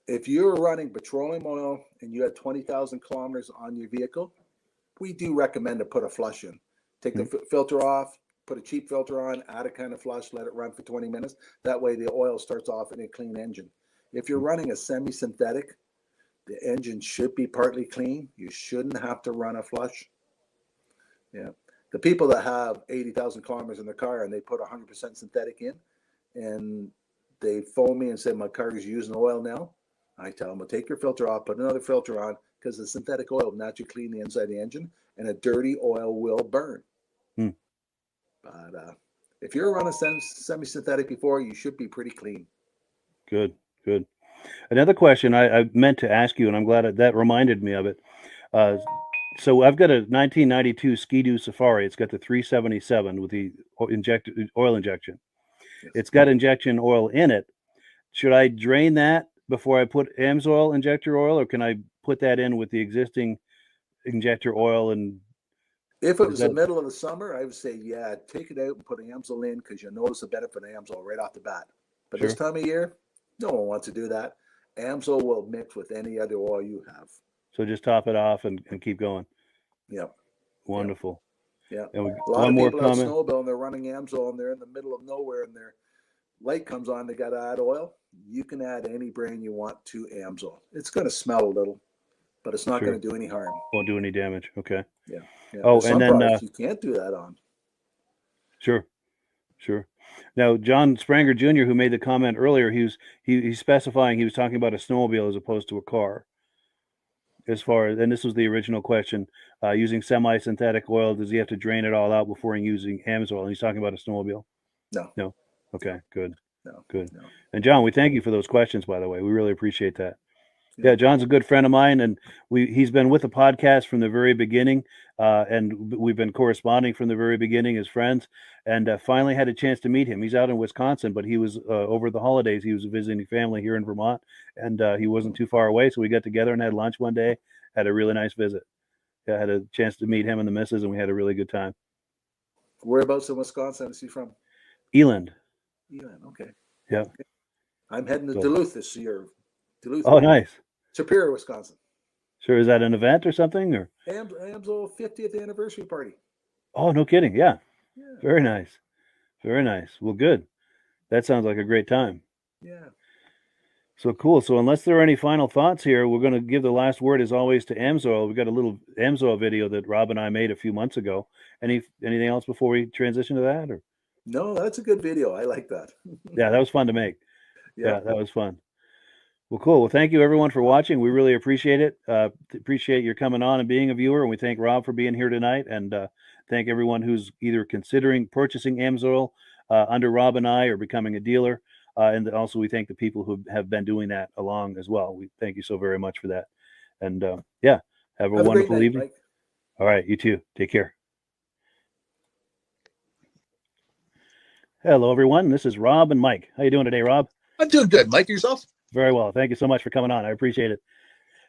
If you're running petroleum oil and you have 20,000 kilometers on your vehicle, we do recommend to put a flush in. Take the filter off, put a cheap filter on, add a kind of flush, let it run for 20 minutes. That way the oil starts off in a clean engine. If you're running a semi-synthetic, the engine should be partly clean. You shouldn't have to run a flush. Yeah. The people that have 80,000 kilometers in their car and they put 100% synthetic in and they phone me and say, "My car is using oil now," I tell them, "Well, take your filter off, put another filter on, because the synthetic oil will naturally clean the inside of the engine and a dirty oil will burn." But if you're running semi-synthetic before, you should be pretty clean. Good. Another question I meant to ask you, and I'm glad that reminded me of it. So I've got a 1992 Ski-Doo Safari. It's got the 377 with the oil injection. Yes. It's got injection oil in it. Should I drain that before I put AMSOIL injector oil, or can I put that in with the existing injector oil? And if it was the middle of the summer, I would say, yeah, take it out and put AMSOIL in, because you'll notice the benefit of AMSOIL right off the bat. But This time of year, no one wants to do that. AMSOIL will mix with any other oil you have. So just top it off and keep going. Yep. Wonderful. Yeah. And A lot of people have snowmobile and they're running AMSOIL and they're in the middle of nowhere and their light comes on, they got to add oil. You can add any brand you want to AMSOIL. It's going to smell a little, but it's not going to do any harm. Won't do any damage. Okay. Yeah. Oh, and then you can't do that on. Sure. Now, John Spranger Jr., who made the comment earlier, he's specifying he was talking about a snowmobile as opposed to a car. As far as, and this was the original question, using semi-synthetic oil, does he have to drain it all out before using AMSOIL? And he's talking about a snowmobile. No. Okay, good. No. And John, we thank you for those questions, by the way. We really appreciate that. Yeah, John's a good friend of mine, and he's been with the podcast from the very beginning, and we've been corresponding from the very beginning as friends, and finally had a chance to meet him. He's out in Wisconsin, but he was over the holidays. He was visiting family here in Vermont, and he wasn't too far away, so we got together and had lunch one day. Had a really nice visit. I had a chance to meet him and the missus, and we had a really good time. Whereabouts in Wisconsin is he from? Eland. Okay. Yeah. Okay. I'm heading to Duluth this year. Oh, nice. Superior, Wisconsin. Sure. Is that an event or something? Or AMSOIL 50th anniversary party. Oh, no kidding. Yeah. Very nice. Well, good. That sounds like a great time. Yeah. So cool. So unless there are any final thoughts here, we're going to give the last word, as always, to AMSOIL. We've got a little AMSOIL video that Rob and I made a few months ago. Anything else before we transition to that? Or no, that's a good video. I like that. Yeah, that was fun to make. Yeah, that was fun. Well, cool. Well, thank you everyone for watching. We really appreciate it. Appreciate your coming on and being a viewer. And we thank Rob for being here tonight. And thank everyone who's either considering purchasing AMSOIL under Rob and I, or becoming a dealer. And also we thank the people who have been doing that along as well. We thank you so very much for that. And have a wonderful evening. Mike. All right. You too. Take care. Hello, everyone. This is Rob and Mike. How you doing today, Rob? I'm doing good. Mike, yourself? Very well. Thank you so much for coming on. I appreciate it.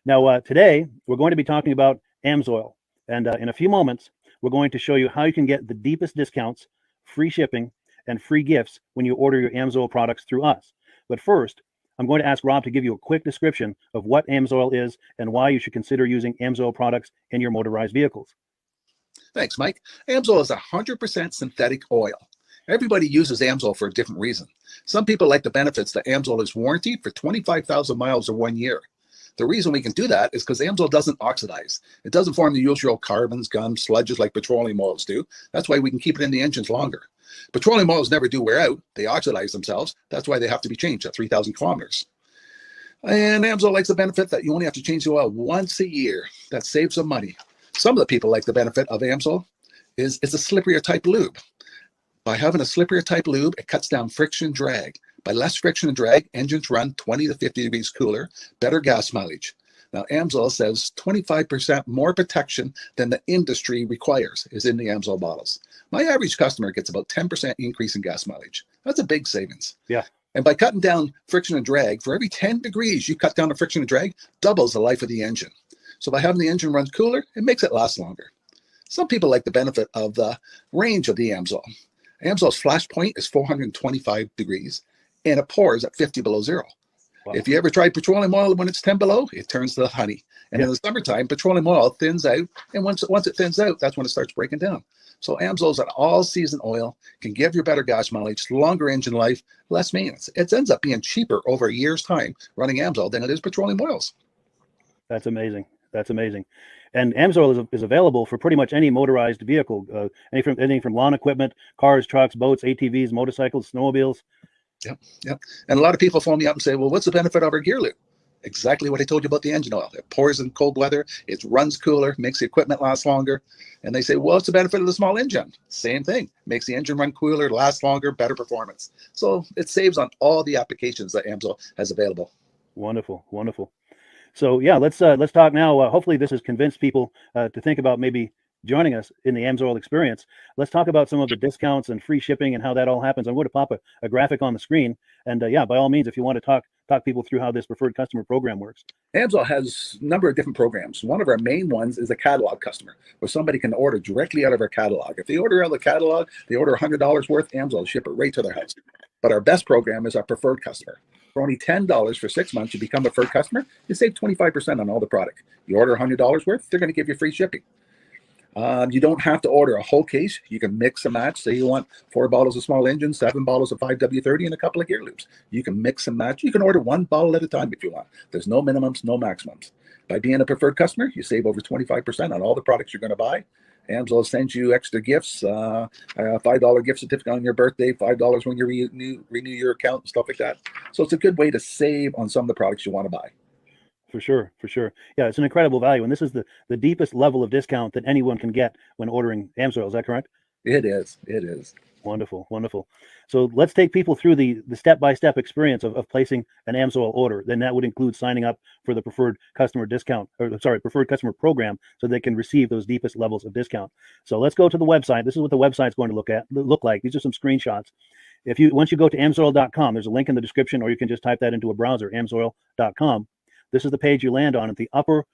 Now, today, we're going to be talking about AMSOIL. And in a few moments, we're going to show you how you can get the deepest discounts, free shipping, and free gifts when you order your AMSOIL products through us. But first, I'm going to ask Rob to give you a quick description of what AMSOIL is and why you should consider using AMSOIL products in your motorized vehicles. Thanks, Mike. AMSOIL is 100% synthetic oil. Everybody uses AMSOIL for a different reason. Some people like the benefits that AMSOIL is warranted for 25,000 miles or 1 year. The reason we can do that is because AMSOIL doesn't oxidize. It doesn't form the usual carbons, gums, sludges like petroleum oils do. That's why we can keep it in the engines longer. Petroleum oils never do wear out. They oxidize themselves. That's why they have to be changed at 3,000 kilometers. And AMSOIL likes the benefit that you only have to change the oil once a year. That saves some money. Some of the people like the benefit of AMSOIL is it's a slipperier type lube. By having a slipperier type lube, it cuts down friction and drag. By less friction and drag, engines run 20 to 50 degrees cooler, better gas mileage. Now, AMSOIL says 25% more protection than the industry requires is in the AMSOIL bottles. My average customer gets about 10% increase in gas mileage. That's a big savings. Yeah. And by cutting down friction and drag, for every 10 degrees you cut down the friction and drag, doubles the life of the engine. So by having the engine run cooler, it makes it last longer. Some people like the benefit of the range of the AMSOIL. AMSOIL's flash point is 425 degrees, and it pours at 50 below zero. Wow. If you ever tried petroleum oil when it's 10 below, it turns to honey. And in the summertime, petroleum oil thins out, and once it thins out, that's when it starts breaking down. So AMSOIL's an all-season oil, can give you better gas mileage, longer engine life, less maintenance. It ends up being cheaper over a year's time running AMSOIL than it is petroleum oils. That's amazing. That's amazing. And AMSOIL is available for pretty much any motorized vehicle, anything from lawn equipment, cars, trucks, boats, ATVs, motorcycles, snowmobiles. Yep. And a lot of people phone me up and say, well, what's the benefit of our gear lube? Exactly what I told you about the engine oil. It pours in cold weather, it runs cooler, makes the equipment last longer. And they say, well, what's the benefit of the small engine? Same thing. Makes the engine run cooler, last longer, better performance. So it saves on all the applications that AMSOIL has available. Wonderful, wonderful. So yeah, let's talk now. Hopefully this has convinced people to think about maybe joining us in the AMSOIL experience. Let's talk about some of the discounts and free shipping and how that all happens. I'm going to pop a graphic on the screen. And yeah, by all means, if you want to talk people through how this preferred customer program works. AMSOIL has a number of different programs. One of our main ones is a catalog customer, where somebody can order directly out of our catalog. If they order out of the catalog, they order $100 worth, AMSOIL will ship it right to their house. But our best program is our preferred customer. For only $10 for 6 months, you become a preferred customer, you save 25% on all the product. You order $100 worth, they're going to give you free shipping. You don't have to order a whole case. You can mix and match. Say you want 4 bottles of small engine, 7 bottles of 5W30, and a couple of gear loops. You can mix and match. You can order 1 bottle at a time if you want. There's no minimums, no maximums. By being a preferred customer, you save over 25% on all the products you're going to buy. AMSOIL sends you extra gifts, a $5 gift certificate on your birthday, $5 when you renew your account, and stuff like that. So it's a good way to save on some of the products you want to buy. For sure, for sure. Yeah, it's an incredible value. And this is the deepest level of discount that anyone can get when ordering AMSOIL. Is that correct? It is. It is. Wonderful, wonderful. So let's take people through the step-by-step experience of placing an AMSOIL order. Then that would include signing up for the preferred customer preferred customer program, so they can receive those deepest levels of discount. So let's go to the website. This is what the website's going to look like. These are some screenshots. Once you go to amsoil.com, there's a link in the description, or you can just type that into a browser, amsoil.com. This is the page you land on. At the upper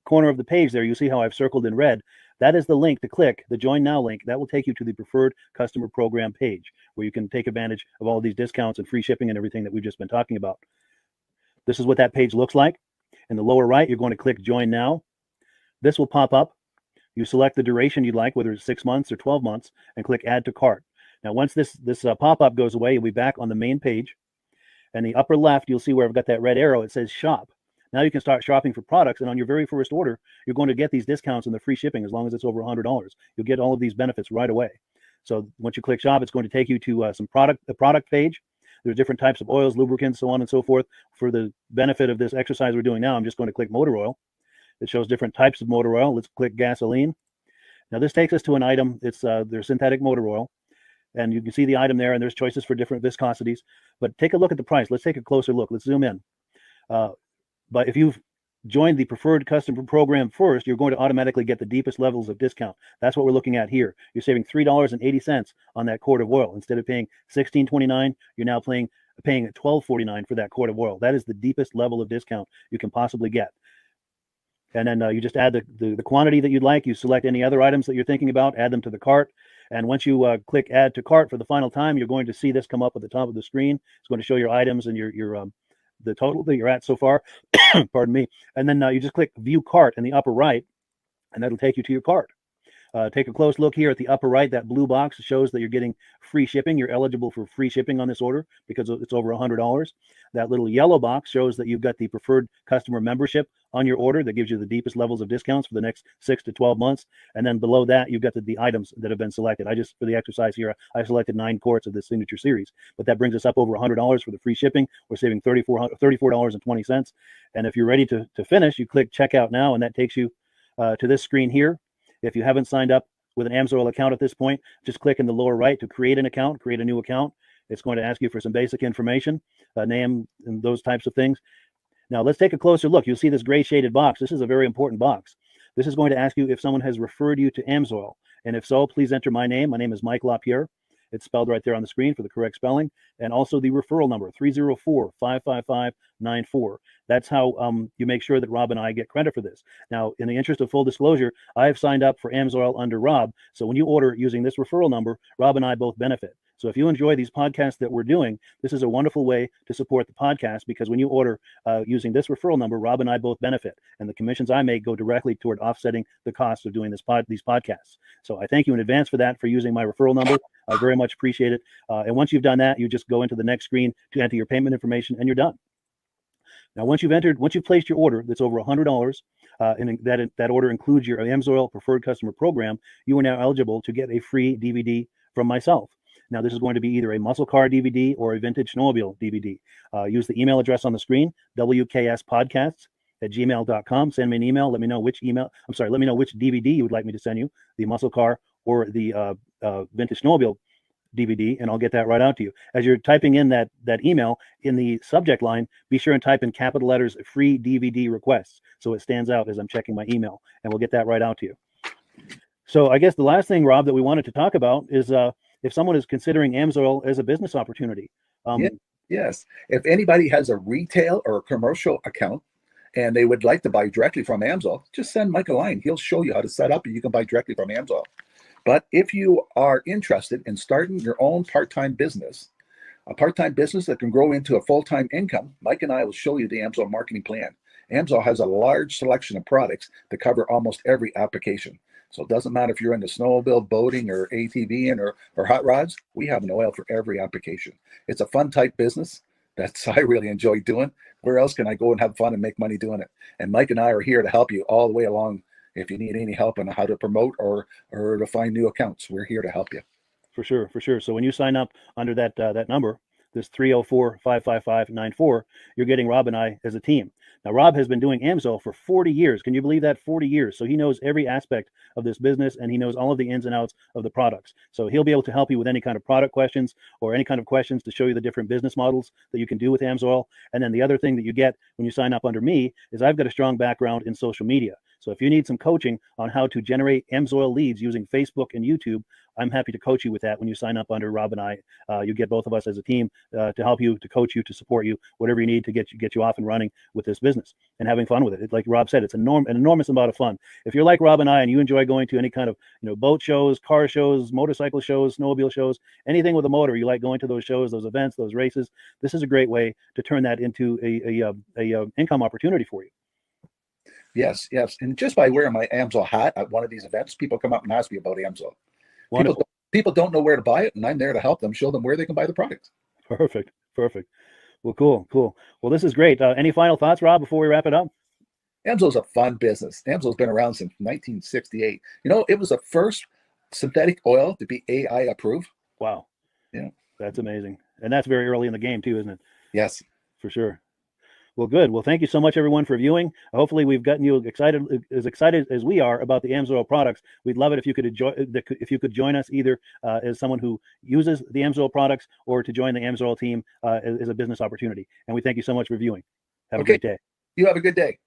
corner of the page there, you see how I've circled in red. That is the link to click, the Join Now link. That will take you to the Preferred Customer Program page, where you can take advantage of all of these discounts and free shipping and everything that we've just been talking about. This is what that page looks like. In the lower right, you're going to click Join Now. This will pop up. You select the duration you'd like, whether it's 6 months or 12 months, and click Add to Cart. Now, once this pop-up goes away, you'll be back on the main page. And the upper left, you'll see where I've got that red arrow. It says Shop. Now you can start shopping for products, and on your very first order, you're going to get these discounts and the free shipping as long as it's over $100. You'll get all of these benefits right away. So once you click Shop, it's going to take you to a product page. There's different types of oils, lubricants, so on and so forth. For the benefit of this exercise we're doing now, I'm just going to click motor oil. It shows different types of motor oil. Let's click gasoline. Now this takes us to an item. It's their synthetic motor oil. And you can see the item there, and there's choices for different viscosities. But take a look at the price. Let's take a closer look. Let's zoom in. But if you've join the preferred customer program first, you're going to automatically get the deepest levels of discount. That's what we're looking at here. You're saving $3.80 on that quart of oil. Instead of paying $16.29, you're now paying $12.49 for that quart of oil. That is the deepest level of discount you can possibly get. And then you just add the quantity that you'd like. You select any other items that you're thinking about, add them to the cart. And once you click add to cart for the final time, you're going to see this come up at the top of the screen. It's going to show your items and your the total that you're at so far. Pardon me. And then you just click view cart in the upper right, and that'll take you to your cart. Take a close look here at the upper right. That blue box shows that you're getting free shipping. You're eligible for free shipping on this order because it's over $100. That little yellow box shows that you've got the preferred customer membership on your order that gives you the deepest levels of discounts for the next 6 to 12 months. And then below that, you've got the items that have been selected. For the exercise here, I selected 9 quarts of the signature series, but that brings us up over $100 for the free shipping. We're saving $34.20. And if you're ready to finish, you click checkout now, and that takes you to this screen here. If you haven't signed up with an AMSOIL account at this point, just click in the lower right to create an account, create a new account. It's going to ask you for some basic information, name and those types of things. Now let's take a closer look. You'll see this gray shaded box. This is a very important box. This is going to ask you if someone has referred you to AMSOIL. And if so, please enter my name. My name is Mike LaPierre. It's spelled right there on the screen for the correct spelling. And also the referral number, 304-555-94. That's how you make sure that Rob and I get credit for this. Now, in the interest of full disclosure, I have signed up for AMSOIL under Rob. So when you order using this referral number, Rob and I both benefit. So if you enjoy these podcasts that we're doing, this is a wonderful way to support the podcast, because when you order using this referral number, Rob and I both benefit. And the commissions I make go directly toward offsetting the cost of doing these podcasts. So I thank you in advance for that, for using my referral number. I very much appreciate it. And once you've done that, you just go into the next screen to enter your payment information, and you're done. Now, once you've placed your order that's over $100, and that order includes your AMSOIL preferred customer program, you are now eligible to get a free DVD from myself. Now, this is going to be either a muscle car DVD or a vintage snowmobile DVD. Use the email address on the screen, wkspodcasts@gmail.com. Send me an email. Let me know which DVD you would like me to send you, the muscle car or the vintage snowmobile DVD, and I'll get that right out to you. As you're typing in that email, in the subject line, be sure and type in capital letters free DVD requests, so it stands out as I'm checking my email, and we'll get that right out to you. So I guess the last thing, Rob, that we wanted to talk about is if someone is considering AMSOIL as a business opportunity. Yes. If anybody has a retail or a commercial account and they would like to buy directly from AMSOIL, just send Mike a line. He'll show you how to set up, and you can buy directly from AMSOIL. But if you are interested in starting your own part-time business, a part-time business that can grow into a full-time income, Mike and I will show you the AMSOIL marketing plan. AMSOIL has a large selection of products that cover almost every application. So it doesn't matter if you're into snowmobile, boating, or ATVing, or hot rods. We have an oil for every application. It's a fun type business that I really enjoy doing. Where else can I go and have fun and make money doing it? And Mike and I are here to help you all the way along. If you need any help on how to promote or to find new accounts, we're here to help you. For sure. So when you sign up under that number, this 304-555-94, you're getting Rob and I as a team. Now, Rob has been doing AMSOIL for 40 years. Can you believe that? 40 years. So he knows every aspect of this business, and he knows all of the ins and outs of the products. So he'll be able to help you with any kind of product questions or any kind of questions to show you the different business models that you can do with AMSOIL. And then the other thing that you get when you sign up under me is I've got a strong background in social media. So if you need some coaching on how to generate AMSOIL leads using Facebook and YouTube, I'm happy to coach you with that when you sign up under Rob and I. You get both of us as a team to help you, to coach you, to support you, whatever you need to get you off and running with this business and having fun with it. Like Rob said, it's an enormous amount of fun. If you're like Rob and I and you enjoy going to any kind of boat shows, car shows, motorcycle shows, snowmobile shows, anything with a motor, you like going to those shows, those events, those races, this is a great way to turn that into a income opportunity for you. Yes. And just by wearing my AMSOIL hat at one of these events, people come up and ask me about AMSOIL. People don't know where to buy it, and I'm there to help them, show them where they can buy the product. Perfect. Well, cool. Well, this is great. Any final thoughts, Rob, before we wrap it up? AMSOIL's a fun business. AMSOIL's been around since 1968. It was the first synthetic oil to be AI approved. Wow. Yeah. That's amazing. And that's very early in the game too, isn't it? Yes. For sure. Well, good. Well, thank you so much, everyone, for viewing. Hopefully, we've gotten you excited as we are about the AMSOIL products. We'd love it if you could join us either as someone who uses the AMSOIL products or to join the AMSOIL team as a business opportunity. And we thank you so much for viewing. Have a great day. You have a good day.